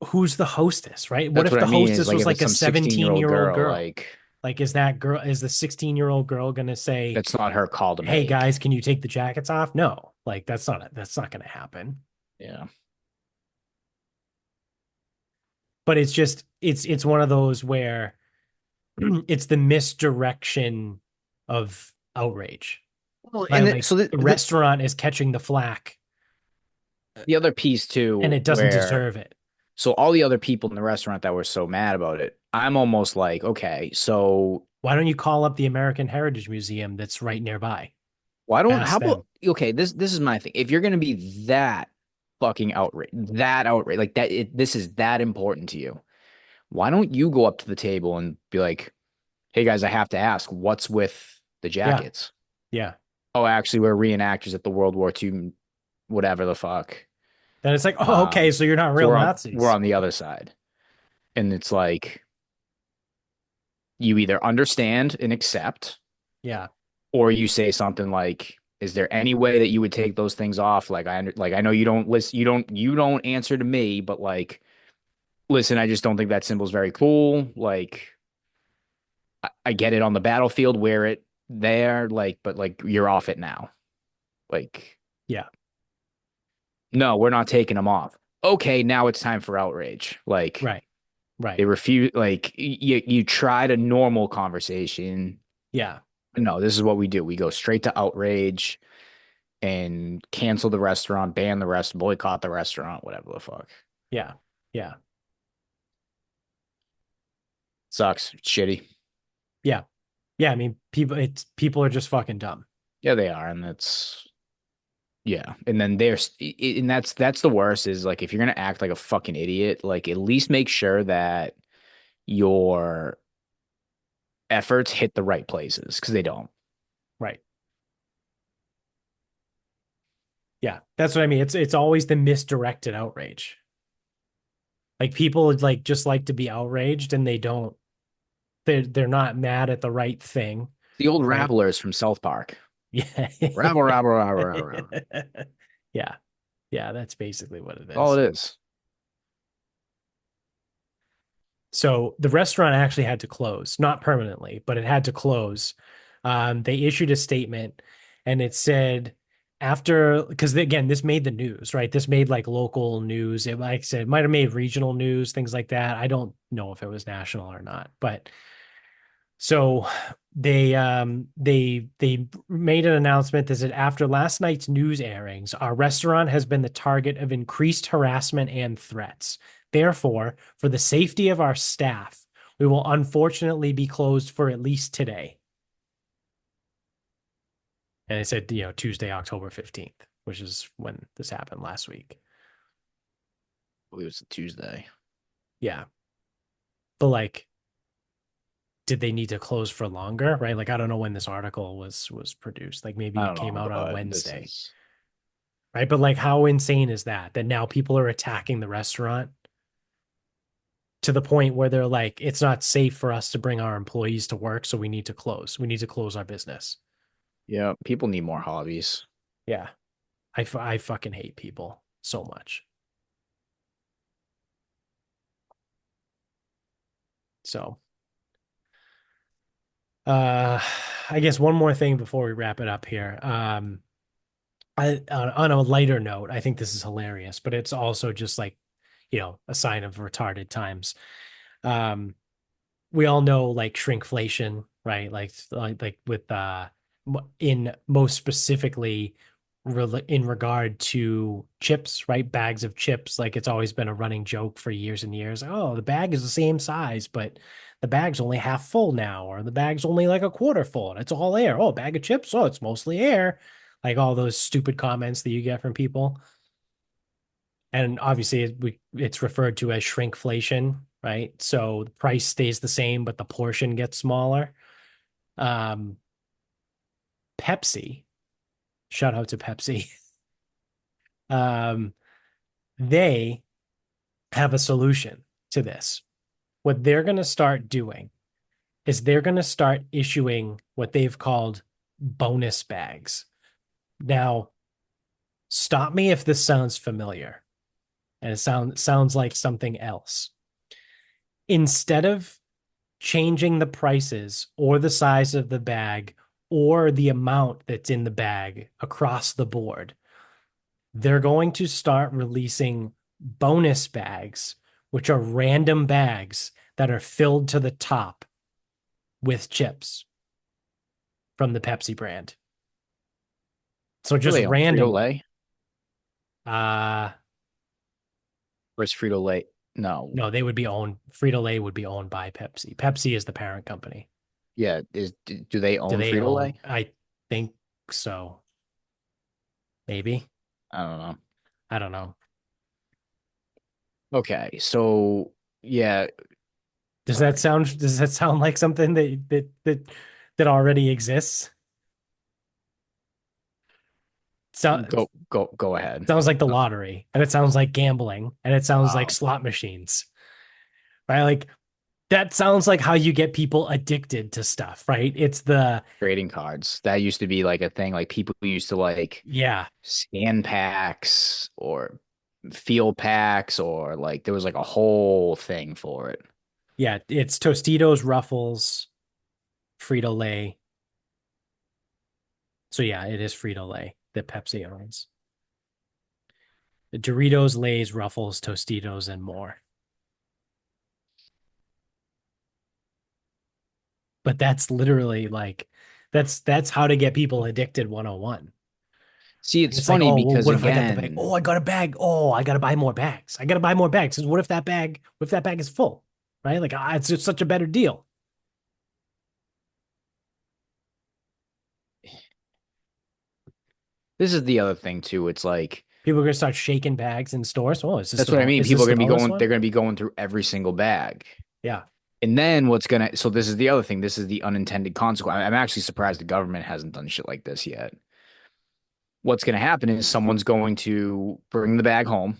who's the hostess, right? What that's if what the I mean is hostess like was if it's like a some 16-year 17-year-old old year old girl, girl? like Like, is the 16-year-old girl gonna say, that's not her call to "Hey make. guys, can you take the jackets off?" No, like that's not gonna happen. Yeah. But it's just it's one of those where it's the misdirection of outrage, Well, right? and Like so the restaurant is catching the flack the other piece and too, it doesn't where deserve it. so all the other people in the restaurant that were so mad about it, I'm almost like, okay, so Why don't you call up the American Heritage Museum that's right nearby? why don't how Ask about them. okay, this is my thing. If you're gonna be that fucking outrage, like this is that important to you, why don't you go up to the table and be like, hey guys, I have to ask, what's with the Yeah, jackets? yeah. Oh, actually, we're reenactors at the World War II, whatever the fuck. Then it's like, oh, okay, so you're not So real we're Nazis. on the other side. And it's like you either understand and accept, Yeah, or you say something like, "Is there any way that you would take those things off?" Like I know you don't listen, you don't answer to me, but like, listen, I just don't think that symbol's very cool. Like, I get it on the battlefield, wear it there, like, but like you're off it now. Like, yeah, no, we're not taking them off. Okay, now it's time for outrage. Like right, right. they refuse. Like you tried a normal conversation. Yeah, No, this is what we do. We go straight to outrage and cancel the restaurant, ban the rest, boycott the restaurant, whatever the fuck. yeah, yeah, Sucks. It's shitty. yeah, yeah. I mean, people are just fucking dumb. Yeah, they are, and that's yeah. And then there's and that's the worst is like if you're gonna act like a fucking idiot, like at least make sure that your efforts hit the right places because they don't. Right. Yeah, that's what I mean. It's always the misdirected outrage. Like people like just like to be outraged and they don't. They're not mad at the right thing, The old right? rabblers from South Park. Yeah. Rabble, rabble, rabble, rabble, rabble. Yeah. Yeah, that's basically what it All is. it is. So the restaurant actually had to close, not permanently, but it had to close. They issued a statement and it said after, because again, this made the news, right? This made like local news. It, like I said, it might have made regional news, things like that. I don't know if it was national or not, but so they made an announcement that said after last night's news airings, our restaurant has been the target of increased harassment and threats. Therefore, for the safety of our staff, we will unfortunately be closed for at least today. And it said, Tuesday, October 15th, which is when this happened last week. I believe it was a Tuesday. Yeah. But like, did they need to close for longer? Right. Like, I don't know when this article was produced. Like maybe I it don't came know, out on but this Wednesday. is Right? But like, how insane is that? That now people are attacking the restaurant to the point where they're like, it's not safe for us to bring our employees to work, so we need to close. We need to close our business. yeah, people need more hobbies. Yeah, I fucking hate people so much. So, uh, I guess one more thing before we wrap it up here. On a lighter note, I think this is hilarious, but it's also just like, a sign of retarded times. Um, we all know like shrinkflation, right? Like with in most specifically in regard to chips, right? Bags of chips. Like it's always been a running joke for years and years. Oh, the bag is the same size, but the bag's only half full now, or the bag's only like a quarter full and it's all air. Oh, a bag of chips. Oh, it's mostly air. Like all those stupid comments that you get from people. And obviously it's referred to as shrinkflation, right? So the price stays the same, but the portion gets smaller. Um, Pepsi, shout out to Pepsi. Um, they have a solution to this. What they're going to start doing is they're going to start issuing what they've called bonus bags. Now, stop me if this sounds familiar and it sounds like something else. Instead of changing the prices or the size of the bag or the amount that's in the bag across the board, they're going to start releasing bonus bags, which are random bags that are filled to the top with chips from the Pepsi brand. So Do just they own randomly. Frito-Lay? Uh Or is Frito-Lay? No. no, they would be owned, Frito-Lay would be owned by Pepsi. Pepsi is the parent company. Yeah, do they Do own they own? Frito-Lay? I think so. Maybe. I don't know. I don't know. Okay, so yeah, sorry. Does that sound like something that already exists? So Go ahead. sounds like the Uh, lottery, and it sounds like gambling, and it sounds like Wow. slot machines, right? Like that sounds like how you get people addicted to stuff, right? It's the Trading cards. That used to be like a thing. Like people used to like yeah, scan packs or feel packs or like there was like a whole thing for it. yeah, it's Tostitos, Ruffles, Frito Lay. So yeah, it is Frito Lay that Pepsi owns. The Doritos, Lay's, Ruffles, Tostitos, and more. But that's literally like that's how to get people addicted 101. See, And it's it's like, funny oh, well, because what if I got the bag? again, Oh, I got a bag. Oh, I got to buy more bags. I got to buy more bags. Because what if that bag is full? Right? Like, it's just such a better deal. this is the other thing too. It's like People are going to start shaking bags in stores. Oh, that's what I mean. is People this are the gonna be bonus going, one? they're gonna be going through every single bag. Yeah. And then so this is the other thing. This is the unintended consequence. I'm actually surprised the government hasn't done shit like this yet. What's going to happen is someone's going to bring the bag home.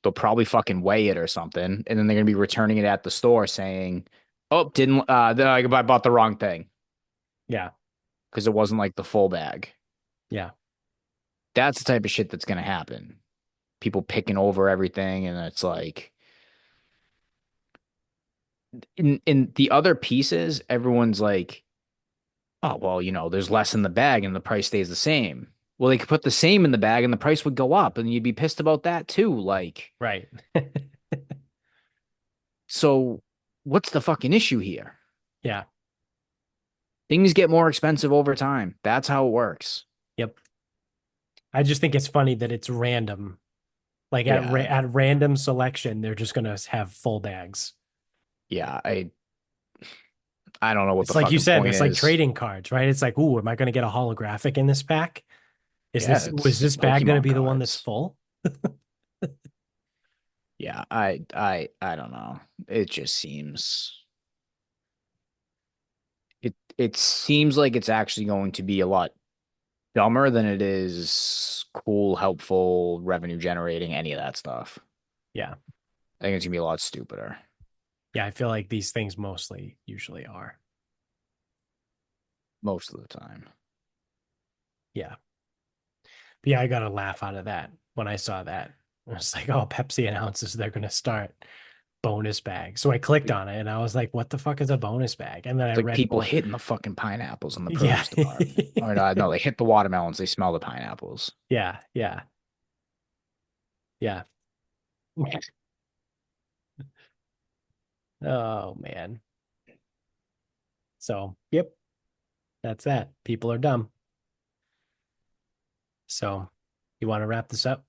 They'll probably fucking weigh it or something. And then they're going to be returning it at the store saying, oh, I bought the wrong thing Yeah. because it wasn't like the full bag. Yeah. That's the type of shit that's going to happen. People picking over everything. And it's like, in the other pieces, everyone's like, oh, well, there's less in the bag and the price stays the same. Well, they could put the same in the bag and the price would go up and you'd be pissed about that too. Like, Right. so what's the fucking issue here? Yeah. Things get more expensive over time. That's how it works. Yep. I just think it's funny that it's random. Like Yeah. at random selection, they're just going to have full bags. Yeah. I don't know what It's the like you fucking said, point it's like is. trading cards, right? It's like, ooh, am I going to get a holographic in this pack? Yeah, Was it's this bag going to Pokemon be the one that's cards. full? Yeah, I don't know. It just it seems like it's actually going to be a lot dumber than it is cool, helpful, revenue generating, any of that stuff. Yeah. I think it's gonna be a lot stupider Yeah, I feel like these things mostly usually are. most of the time. Yeah. But yeah, I got a laugh out of that when I saw that. I was like, oh, Pepsi announces they're going to start bonus bag. So I clicked It's on it and I was like, what the fuck is a bonus bag? And then I like read people more. hitting the fucking pineapples in the Yeah. produce department. Or no, they hit the watermelons, they smell the pineapples. Yeah. Yeah. Yeah. Oh, man. So, yep, that's that. People are dumb. So, You want to wrap this up?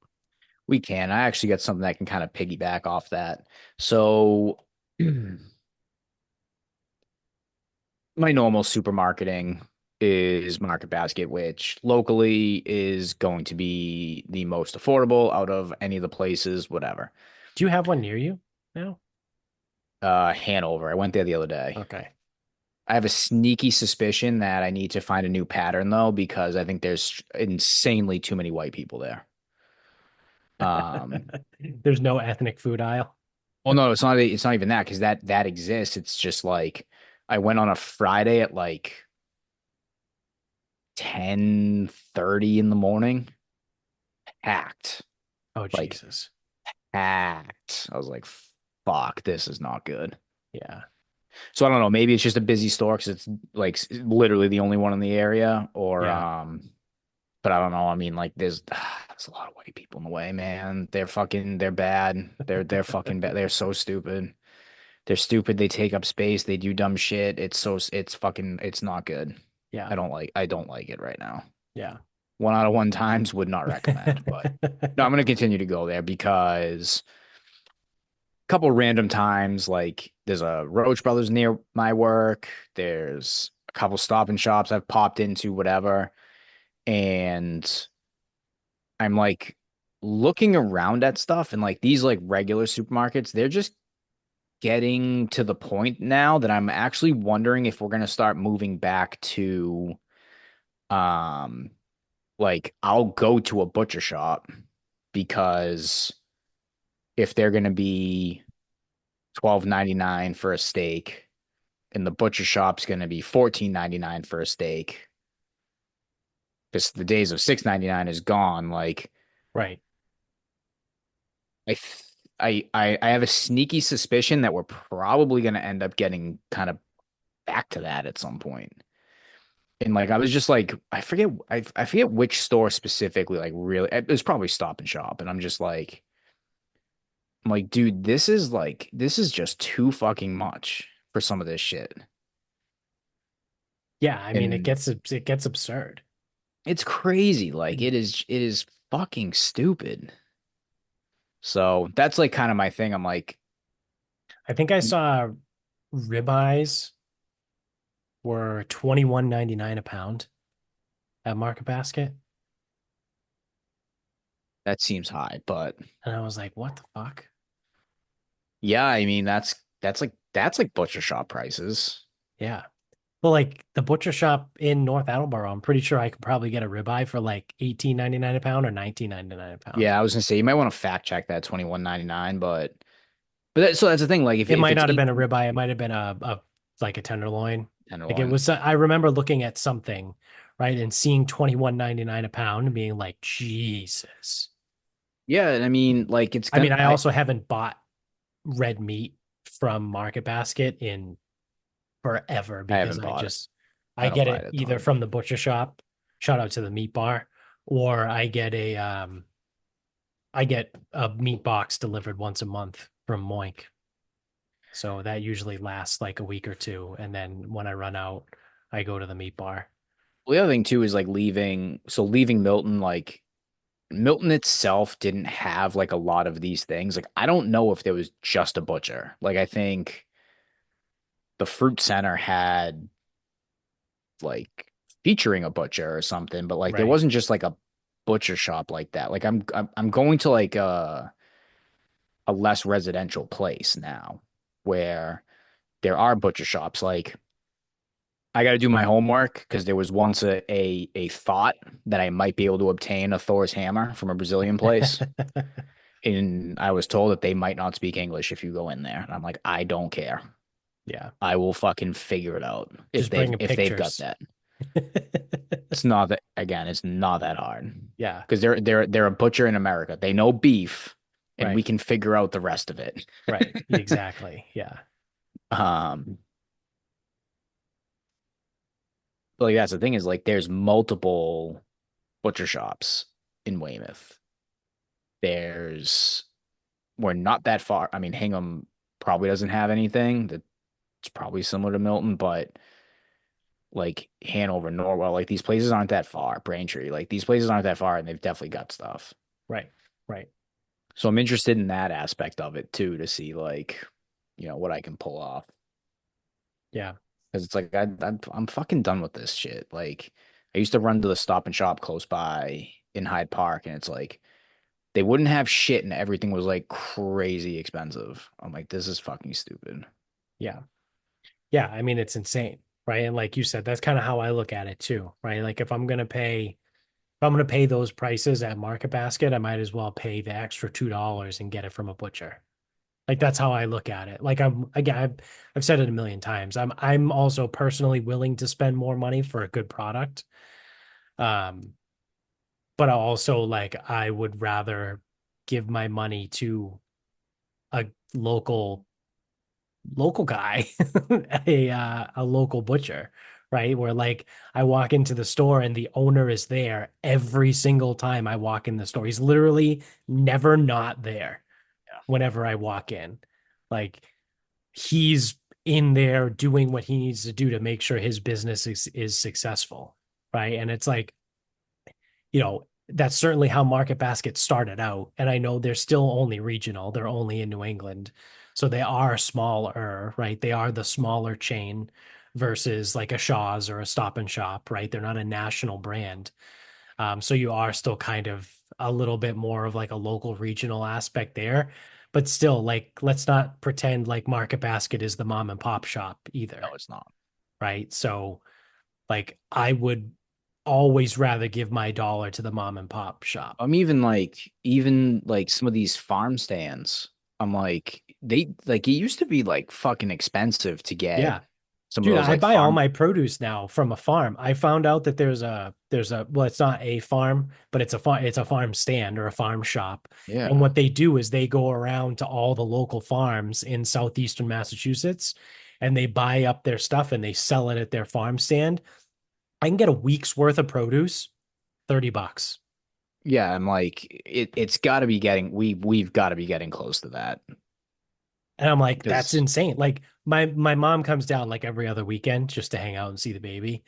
We can. I actually got something that can kind of piggyback off that. So my normal supermarketing is Market Basket, which locally is going to be the most affordable out of any of the places, whatever. Do you have one near you now? Hanover. I went there the other day. Okay. I have a sneaky suspicion that I need to find a new pattern though, because I think there's insanely too many white people there. Um, There's no ethnic food aisle. well, no, it's not. It's not even that because that exists. It's just like I went on a Friday at like 10:30 in the morning, packed, Oh, like Jesus. packed. I was like, "Fuck, this is not good." Yeah. So I don't know. Maybe it's just a busy store because it's like literally the only one in the area, or Yeah. but I don't know. I mean, like, there's a lot of white people in the way, man. They're bad. They're fucking bad. They're so stupid. They're stupid. They take up space. They do dumb shit. It's fucking, it's not good. Yeah. I don't like it right now. Yeah. 1 out of 1 times would not recommend, but no, I'm gonna continue to go there because a couple random times, like there's a Roach Brothers near my work. There's a couple Stop and Shops I've popped into, whatever, and I'm like looking around at stuff and like these like regular supermarkets, they're just getting to the point now that I'm actually wondering if we're gonna start moving back to um like I'll go to a butcher shop because if they're gonna be 12.99 for a steak and the butcher shop's gonna be 14.99 for a steak because the days of 6.99 is gone, like Right. I th I have a sneaky suspicion that we're probably gonna end up getting kind of back to that at some point. And like I was just like I forget which store specifically like really it was probably Stop and Shop and I'm like dude this is just too fucking much for some of this shit. Yeah. I mean, And it gets absurd. it's crazy like it is fucking stupid. So that's like kind of my thing. I'm like I think I saw ribeyes were 21.99 a pound at Market Basket. that seems high, but And I was like, what the fuck? yeah, I mean that's like butcher shop prices. Yeah. Well, like the butcher shop in North Attleboro, I'm pretty sure I could probably get a ribeye for like 18.99 a pound or 19.99 a pound. Yeah, I was gonna say you might want to fact check that 21.99, but so that's the thing. Like It if might it's not have been a 18 ribeye. It might have been a like a tenderloin. Like it tenderloin, was, I remember looking at something, right, and seeing 21.99 a pound and being like, Jesus. yeah, and I mean like it's I gonna mean, I also haven't bought red meat from Market Basket in forever I because haven't bought it. I I don't get buy it it a either ton. from the butcher shop, shout out to the meat bar, or I get a meat box delivered once a month from Moink. So that usually lasts like a week or two. And then when I run out, I go to the meat bar. Well, the other thing too is like leaving Milton, like Milton itself didn't have like a lot of these things. Like I don't know if there was just a butcher. Like I think the fruit center had like featuring a butcher or something, but like there Right. wasn't just like a butcher shop like that. Like I'm going to like a less residential place now where there are butcher shops. Like I got to do my homework because there was once a thought that I might be able to obtain a Thor's hammer from a Brazilian place. And I was told that they might not speak English if you go in there. And I'm like, I don't care. Yeah. I will fucking figure it out Just bringing if they've got pictures. that. It's not that again, it's not that hard. Yeah. Because they're a butcher in America. They know beef and we Right. can figure out the rest of it. Right. Exactly. Yeah. Um like that's the thing is like there's multiple butcher shops in Weymouth. There's we're not that far. I mean, Hingham probably doesn't have anything that's probably similar to Milton, but like Hanover, Norwell, like these places aren't that far. Braintree, like these places aren't that far, and they've definitely got stuff. Right. Right. So I'm interested in that aspect of it too, to see like, what I can pull off. Yeah. Because it's like I'm fucking done with this shit. Like I used to run to the Stop and Shop close by in Hyde Park, and it's like they wouldn't have shit, and everything was like crazy expensive. I'm like, this is fucking stupid. Yeah. Yeah. I mean, it's insane. Right. And like you said, that's kind of how I look at it too. Right. Like if I'm going to pay those prices at Market Basket, I might as well pay the extra $2 and get it from a butcher. Like that's how I look at it. Like I've said it a million times. I'm also personally willing to spend more money for a good product. Um, but I also like I would rather give my money to a local guy, a local butcher, right? Where like I walk into the store and the owner is there every single time I walk in the store. He's literally never not there Yeah. whenever I walk in. Like he's in there doing what he needs to do to make sure his business is successful, right? And it's like, that's certainly how Market Basket started out. And I know they're still only regional, they're only in New England. So they are smaller, right? They are the smaller chain versus like a Shaw's or a Stop and Shop, right? They're not a national brand. So you are still kind of a little bit more of like a local regional aspect there. But still, like, let's not pretend like Market Basket is the mom and pop shop either, No, it's not. right? So like I would always rather give my dollar to the mom and pop shop. I'm even like some of these farm stands. I'm like they like it used to be like fucking expensive to get Yeah. some of Dude, those I like buy all farm. my produce now from a farm. I found out that well, it's not a farm, but it's a farm stand or a farm shop. And Yeah. what they do is they go around to all the local farms in southeastern Massachusetts and they buy up their stuff and they sell it at their farm stand. I can get a week's worth of produce, $30. Yeah, I'm like it's got to be getting we've got to be getting close to that And I'm like, that's because insane. Like my mom comes down like every other weekend just to hang out and see the baby.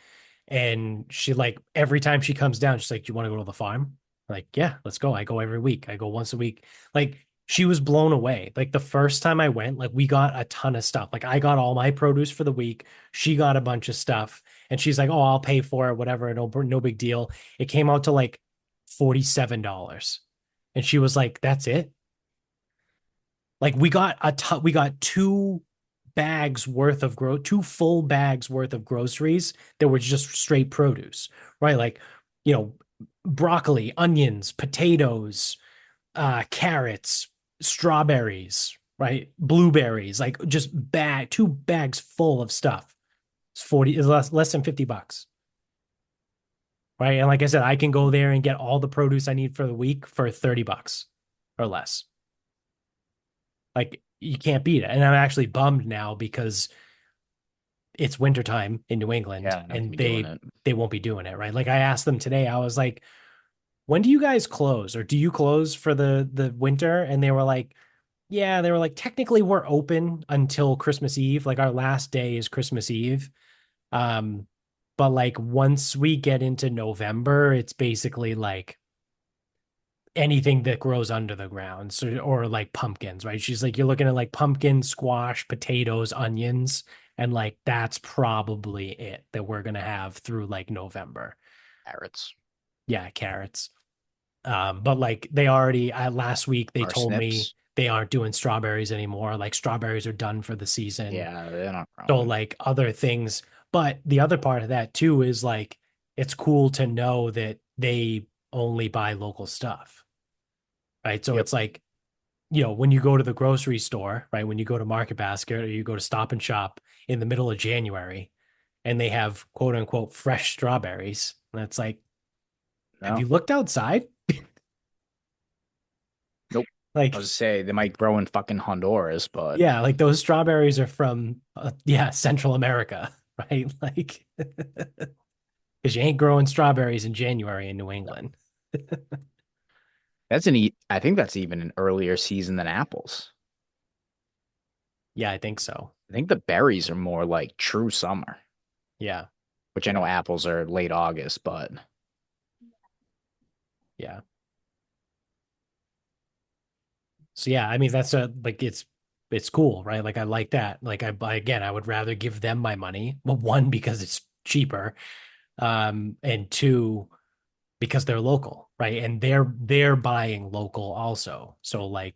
And she like every time she comes down, she's like, "Do you want to go to the farm?" I'm like, yeah, let's go. I go every week. I go once a week. Like she was blown away. Like the first time I went, like we got a ton of stuff. Like I got all my produce for the week. She got a bunch of stuff. And she's like, "Oh, I'll pay for it, whatever. No big deal." It came out to like $47. And she was like, "That's it." Like we got two full bags worth of groceries that were just straight produce, right? Like, you know, broccoli, onions, potatoes, carrots, strawberries, right? Blueberries, like just two bags full of stuff. It's less than $50, right? And like I said, I can go there and get all the produce I need for the week for $30 or less. Like you can't beat it. And I'm actually bummed now because it's wintertime in New England yeah, I'm not gonna and be doing it. they won't be doing it, right? Like I asked them today, I was like, when do you guys close or do you close for the winter? And they were like, yeah, they were like, technically we're open until Christmas Eve. Like our last day is Christmas Eve. Um, but like once we get into November, it's basically like anything that grows under the ground, so or like pumpkins, right? She's like, you're looking at like pumpkin, squash, potatoes, onions, and like that's probably it that we're gonna have through like November. Carrots, Yeah, carrots. But like they already last week they told me parsnips. they aren't doing strawberries anymore. Like strawberries are done for the season. Yeah, they're not So growing. like other things, but the other part of that too is like it's cool to know that they only buy local stuff, right? So Yep. it's like when you go to the grocery store, right? When you go to Market Basket or you go to Stop and Shop in the middle of January and they have quote unquote fresh strawberries, and it's like, have No. you looked outside? Nope. I was Like, to say they might grow in fucking Honduras, but yeah, like those strawberries are from, yeah, Central America, right? Like, because you ain't growing strawberries in January in New no. England. I think that's even an earlier season than apples. Yeah, I think so. I think the berries are more like true summer, Yeah. which I know apples are late August, but Yeah. So yeah, I mean that's a like it's cool, right? Like I like that. Like again, I would rather give them my money. Well, one because it's cheaper, and two because they're local, right? And they're buying local also. So like,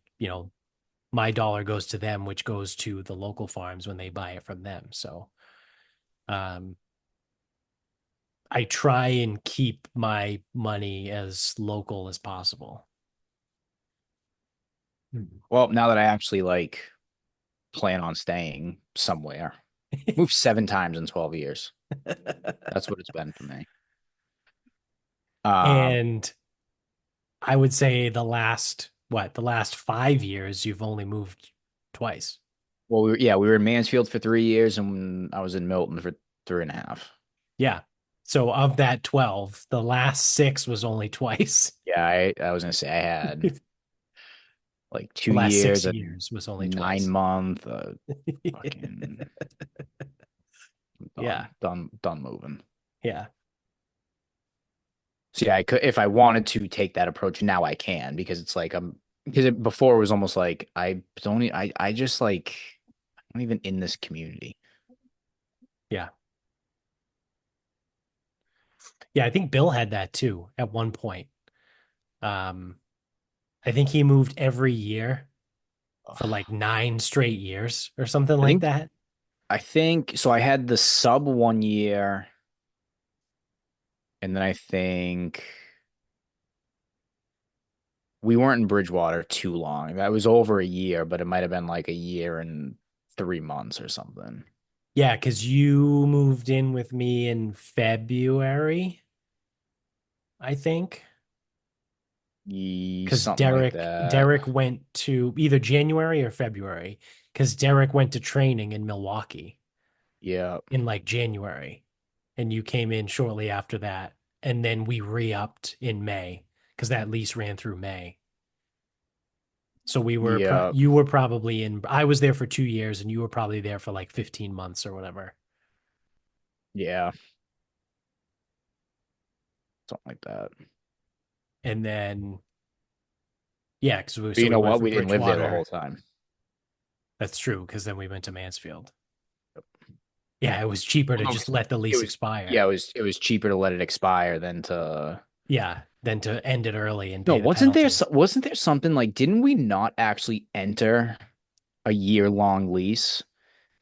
my dollar goes to them, which goes to the local farms when they buy it from them. So um I try and keep my money as local as possible. well, now that I actually like plan on staying somewhere, moved 7 times in 12 years. That's what it's been for me. Um, And I would say the last 5 years, you've only moved twice. well, we were in Mansfield for 3 years, and I was in Milton for 3.5. Yeah. So of that 12, the last six was only twice. Yeah, I was gonna say I had The like two last six years, a years was only nine twice. month, fucking Yeah. done moving. Yeah. So yeah, I could if I wanted to take that approach now I can because it's like before it was almost like I just like I'm not even in this community. Yeah. Yeah. I think Bill had that too at one point. Um, I think he moved every year for Ugh. like 9 straight years or something I like think that. I think so I had the sub 1 year and then I think we weren't in Bridgewater too long. That was over a year, but it might have been like a year and 3 months or something. Yeah, because you moved in with me in February, I think. Because Something like that. Derek went to either January or February, because Derek went to training in Milwaukee Yeah. in like January, and you came in shortly after that, and then we re-upped in May because that lease ran through May. So Yeah. you were probably in. I was there for 2 years, and you were probably there for like 15 months or whatever. Yeah. Something like that. And then yeah, because But so you we know went what? from We didn't live there the whole Bridgewater. time. That's true, because then we went to Mansfield. Yeah, it was cheaper Well, to no, just let the it lease was yeah, expire. it was cheaper to let it expire than to Yeah, than to end it early and no, pay the penalty. wasn't there something like didn't we not actually enter a year-long lease?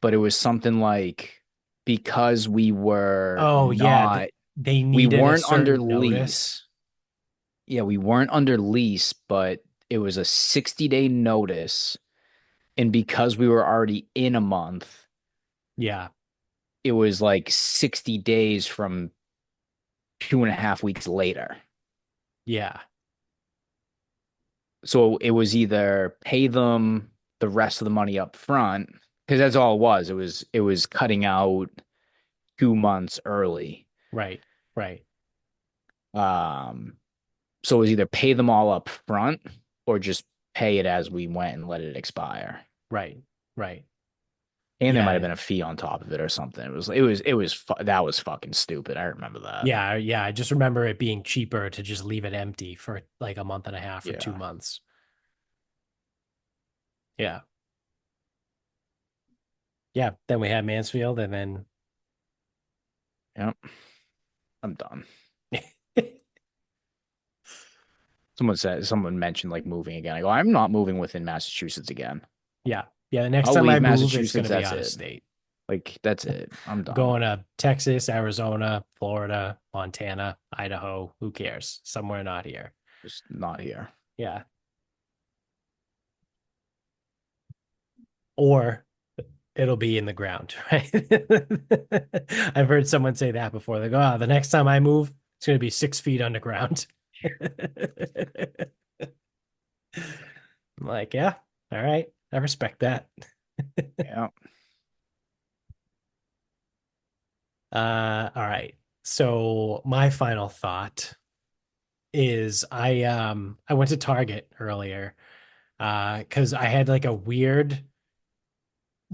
But it was something like because Oh yeah, they we needed a weren't under certain notice. lease. Yeah, we weren't under lease, but it was a 60-day notice. And because we were already in a month, Yeah, it was like 60 days from 2.5 weeks later. yeah, So it was either pay them the rest of the money up front, because that's all it was. It was cutting out 2 months early. right, right, Um, so it was either pay them all up front or just pay it as we went and let it expire. right, right. And there might have Yeah, been a fee on top of it or something. That was fucking stupid. I remember that. yeah, yeah. I just remember it being cheaper to just leave it empty for like a month and a half or two Yeah. months. Yeah, yeah. Then we had Mansfield, and then Yep. I'm done. Someone mentioned like moving again. I go, I'm not moving within Massachusetts again. yeah, yeah. The next I'll time I leave move, it's going Massachusetts. to be That's out of it. state. Like, that's it. I'm done. Going to Texas, Arizona, Florida, Montana, Idaho. Who cares? Somewhere not here. Just not here. Yeah. Or it'll be in the ground, right? I've heard someone say that before. They go, oh, the next time I move, it's going to be 6 feet underground. I'm like, yeah, all right. I respect that. Yeah. All right. So my final thought is I went to Target earlier because I had like a weird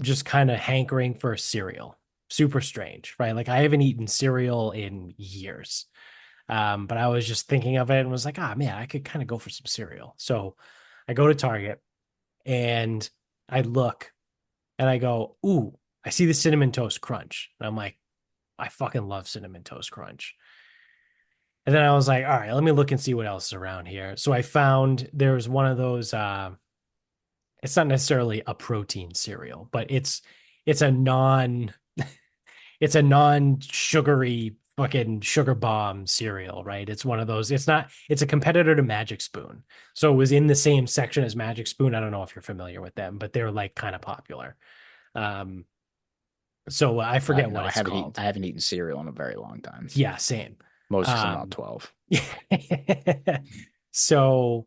just kind of hankering for a cereal. super strange, right? Like I haven't eaten cereal in years. But I was just thinking of it and was like, ah, man, I could kind of go for some cereal. So I go to Target and I look and I go, ooh, I see the cinnamon toast crunch. And I'm like, I fucking love cinnamon toast crunch. And then I was like, all right, let me look and see what else is around here. So I found there's one of those it's not necessarily a protein cereal, but it's a non it's a non-sugary fucking sugar bomb cereal, right? It's one of those, it's not, it's a competitor to Magic Spoon. So it was in the same section as Magic Spoon. I don't know if you're familiar with them, but they're like kind of popular. Um, so I forget No, what it's called. I haven't eaten cereal in a very long time. Yeah, same. Most because I'm not Um, 12. so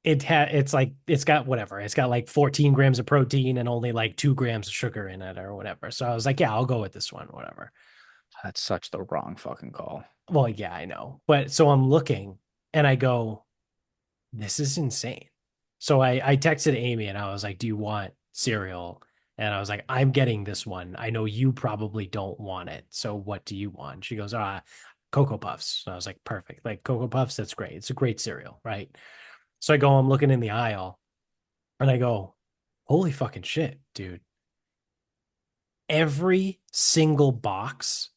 it's like it's got whatever. It's got like 14 grams of protein and only like 2 grams of sugar in it or whatever. So I was like, yeah, I'll go with this one, whatever. That's such the wrong fucking call. Well, yeah, I know. But so I'm looking and I go, this is insane. So I texted Amy and I was like, do you want cereal? And I was like, I'm getting this one. I know you probably don't want it. So what do you want? She goes, Cocoa Puffs. And I was like, perfect. Like Cocoa Puffs, that's great. It's a great cereal, right? So I go, I'm looking in the aisle and I go, holy fucking shit, dude. Every single box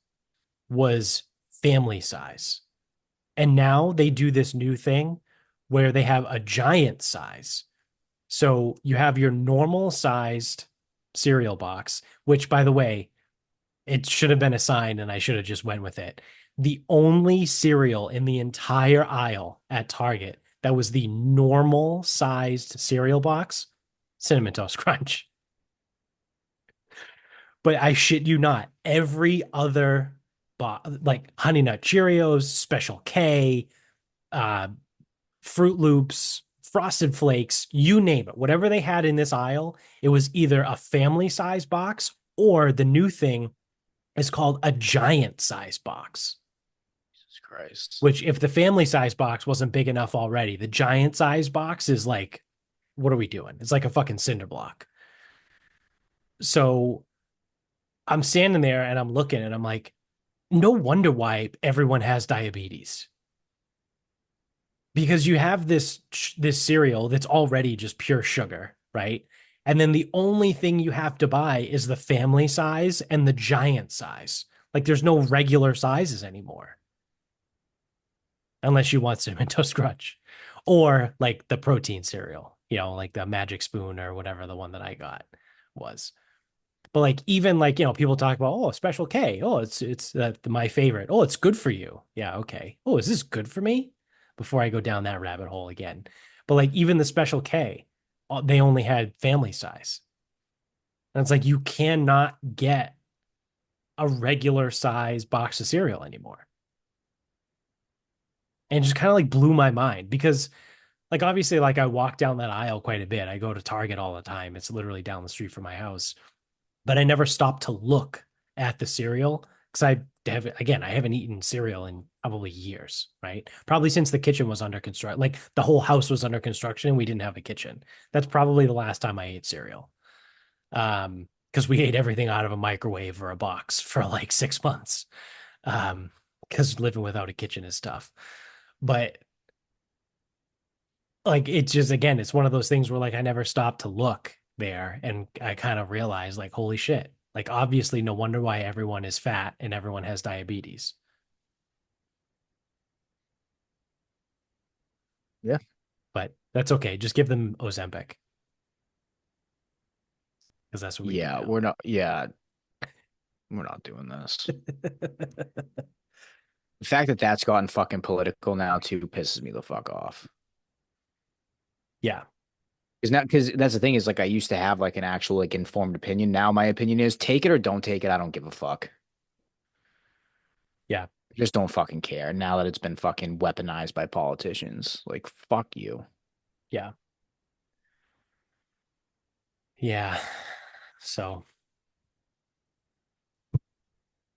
was family size. And now they do this new thing where they have a giant size. So you have your normal sized cereal box, which by the way, it should have been a sign and I should have just went with it. The only cereal in the entire aisle at Target that was the normal sized cereal box, Cinnamon Toast Crunch. But I shit you not, every other like Honey Nut Cheerios, Special K, uh, Fruit Loops, Frosted Flakes, you name it. Whatever they had in this aisle, it was either a family size box or the new thing is called a giant size box. Jesus Christ. Which, if the family size box wasn't big enough already, the giant size box is like, what are we doing? It's like a fucking cinder block. So I'm standing there and I'm looking and I'm like, no wonder why everyone has diabetes because you have this cereal that's already just pure sugar, right? And then the only thing you have to buy is the family size and the giant size. Like there's no regular sizes anymore unless you want cinnamon toast crunch or like the protein cereal, like the Magic Spoon or whatever the one that I got was. But like even like people talk about Special K. Oh, it's my favorite. Oh, it's good for you. Yeah, okay. Oh, is this good for me? Before I go down that rabbit hole again. But like even the Special K, they only had family size. And it's like you cannot get a regular size box of cereal anymore. And it just kind of like blew my mind because like obviously like I walk down that aisle quite a bit. I go to Target all the time. It's literally down the street from my house. But I never stopped to look at the cereal because I haven't eaten cereal in probably years, right? Probably since the kitchen was under construction, like the whole house was under construction and we didn't have a kitchen. That's probably the last time I ate cereal. Because we ate everything out of a microwave or a box for like 6 months. Because living without a kitchen is tough. But like it's just again, it's one of those things where like I never stopped to look there and I kind of realized like holy shit. Like obviously no wonder why everyone is fat and everyone has diabetes. Yeah. But that's okay. Just give them Ozempic because that's what we do now. We're not doing this. The fact that that's gotten fucking political now too pisses me the fuck off. Yeah. Because that's the thing is like I used to have like an actual like informed opinion. Now my opinion is take it or don't take it. I don't give a fuck. Yeah. I just don't fucking care now that it's been fucking weaponized by politicians. Like fuck you. Yeah. Yeah. So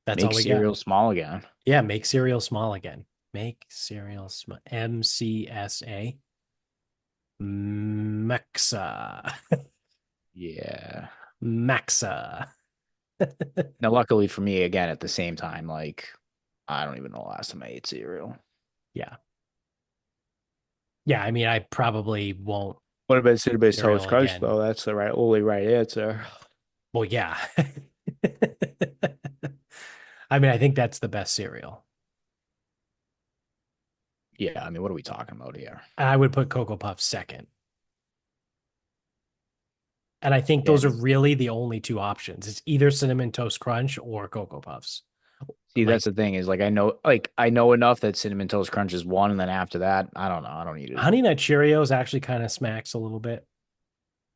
that's all Make we got. cereal small again. Yeah. Make cereal small again. Make cereal small. MCSA. Mexa. Yeah. Maxa. Now, luckily for me, again, at the same time, like I don't even know the last time I ate cereal. Yeah. Yeah. I mean, I probably won't What about cinnamon toast cereal crunch again. though? That's the only right answer. Well, yeah. I mean, I think that's the best cereal. Yeah, I mean, what are we talking about here? I would put Cocoa Puffs second. And I think those are And really the only two options. It's either Cinnamon Toast Crunch or Cocoa Puffs. see, that's Like the thing is like I know enough that cinnamon toast crunch is one, and then after that, I don't know. I don't eat it. Honey Nut Cheerios actually kind of smacks a little bit.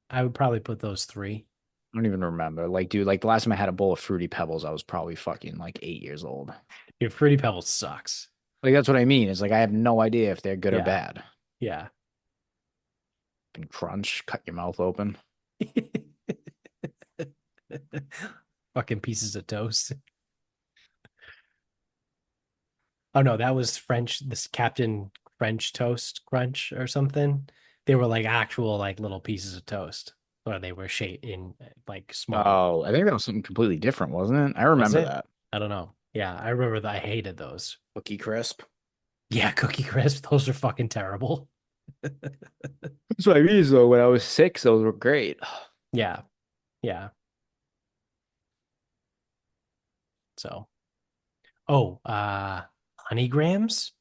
I would probably put those three. I don't even remember. Like, dude, like the last time I had a bowl of Fruity Pebbles, I was probably fucking like 8 years old. Your Fruity Pebbles sucks. Like that's what I mean. It's like I have no idea if they're good or Yeah. bad. Yeah. And crunch, cut your mouth open. Fucking pieces of toast. Oh no, that was French, this Captain French Toast Crunch or something. They were like actual like little pieces of toast, or they were shaped in like small. Oh, I think that was something completely different, wasn't it? I Was remember it? that. I don't know. Yeah, I remember that I hated those. Cookie crisp. Yeah, Cookie Crisp, those are fucking terrible. That's what I mean. So when I was 6, those were great. Yeah, yeah. So, oh, Honey Grams,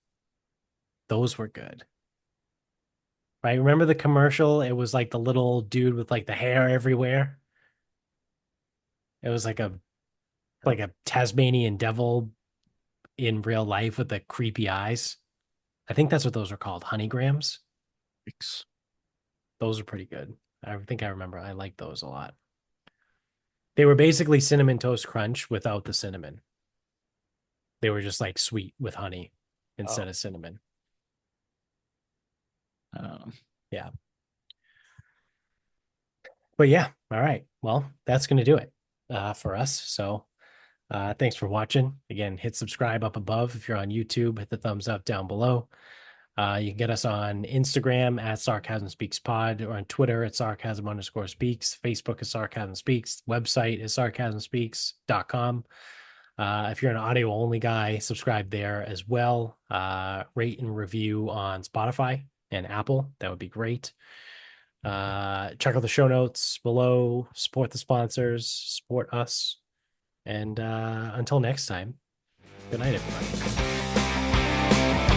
those were good. Right? Remember the commercial? It was like the little dude with like the hair everywhere. It was like a Tasmanian devil in real life with the creepy eyes. I think that's what those are called, honeygrams. Thanks. Those are pretty good. I think I remember. I like those a lot. They were basically cinnamon toast crunch without the cinnamon. They were just like sweet with honey instead Oh, of cinnamon. uh, Yeah. But yeah, all right. Well, that's going to do it for us. So thanks for watching. Again, hit subscribe up above if you're on YouTube. Hit the thumbs up down below. You can get us on Instagram at Sarcasm Speaks Pod or on Twitter at Sarcasm underscore speaks. Facebook is Sarcasm Speaks. Website is sarcasmspeaks.com. If you're an audio only guy, subscribe there as well. Rate and review on Spotify and Apple. That would be great. Check out the show notes below. Support the sponsors, support us. And until next time, good night, everybody.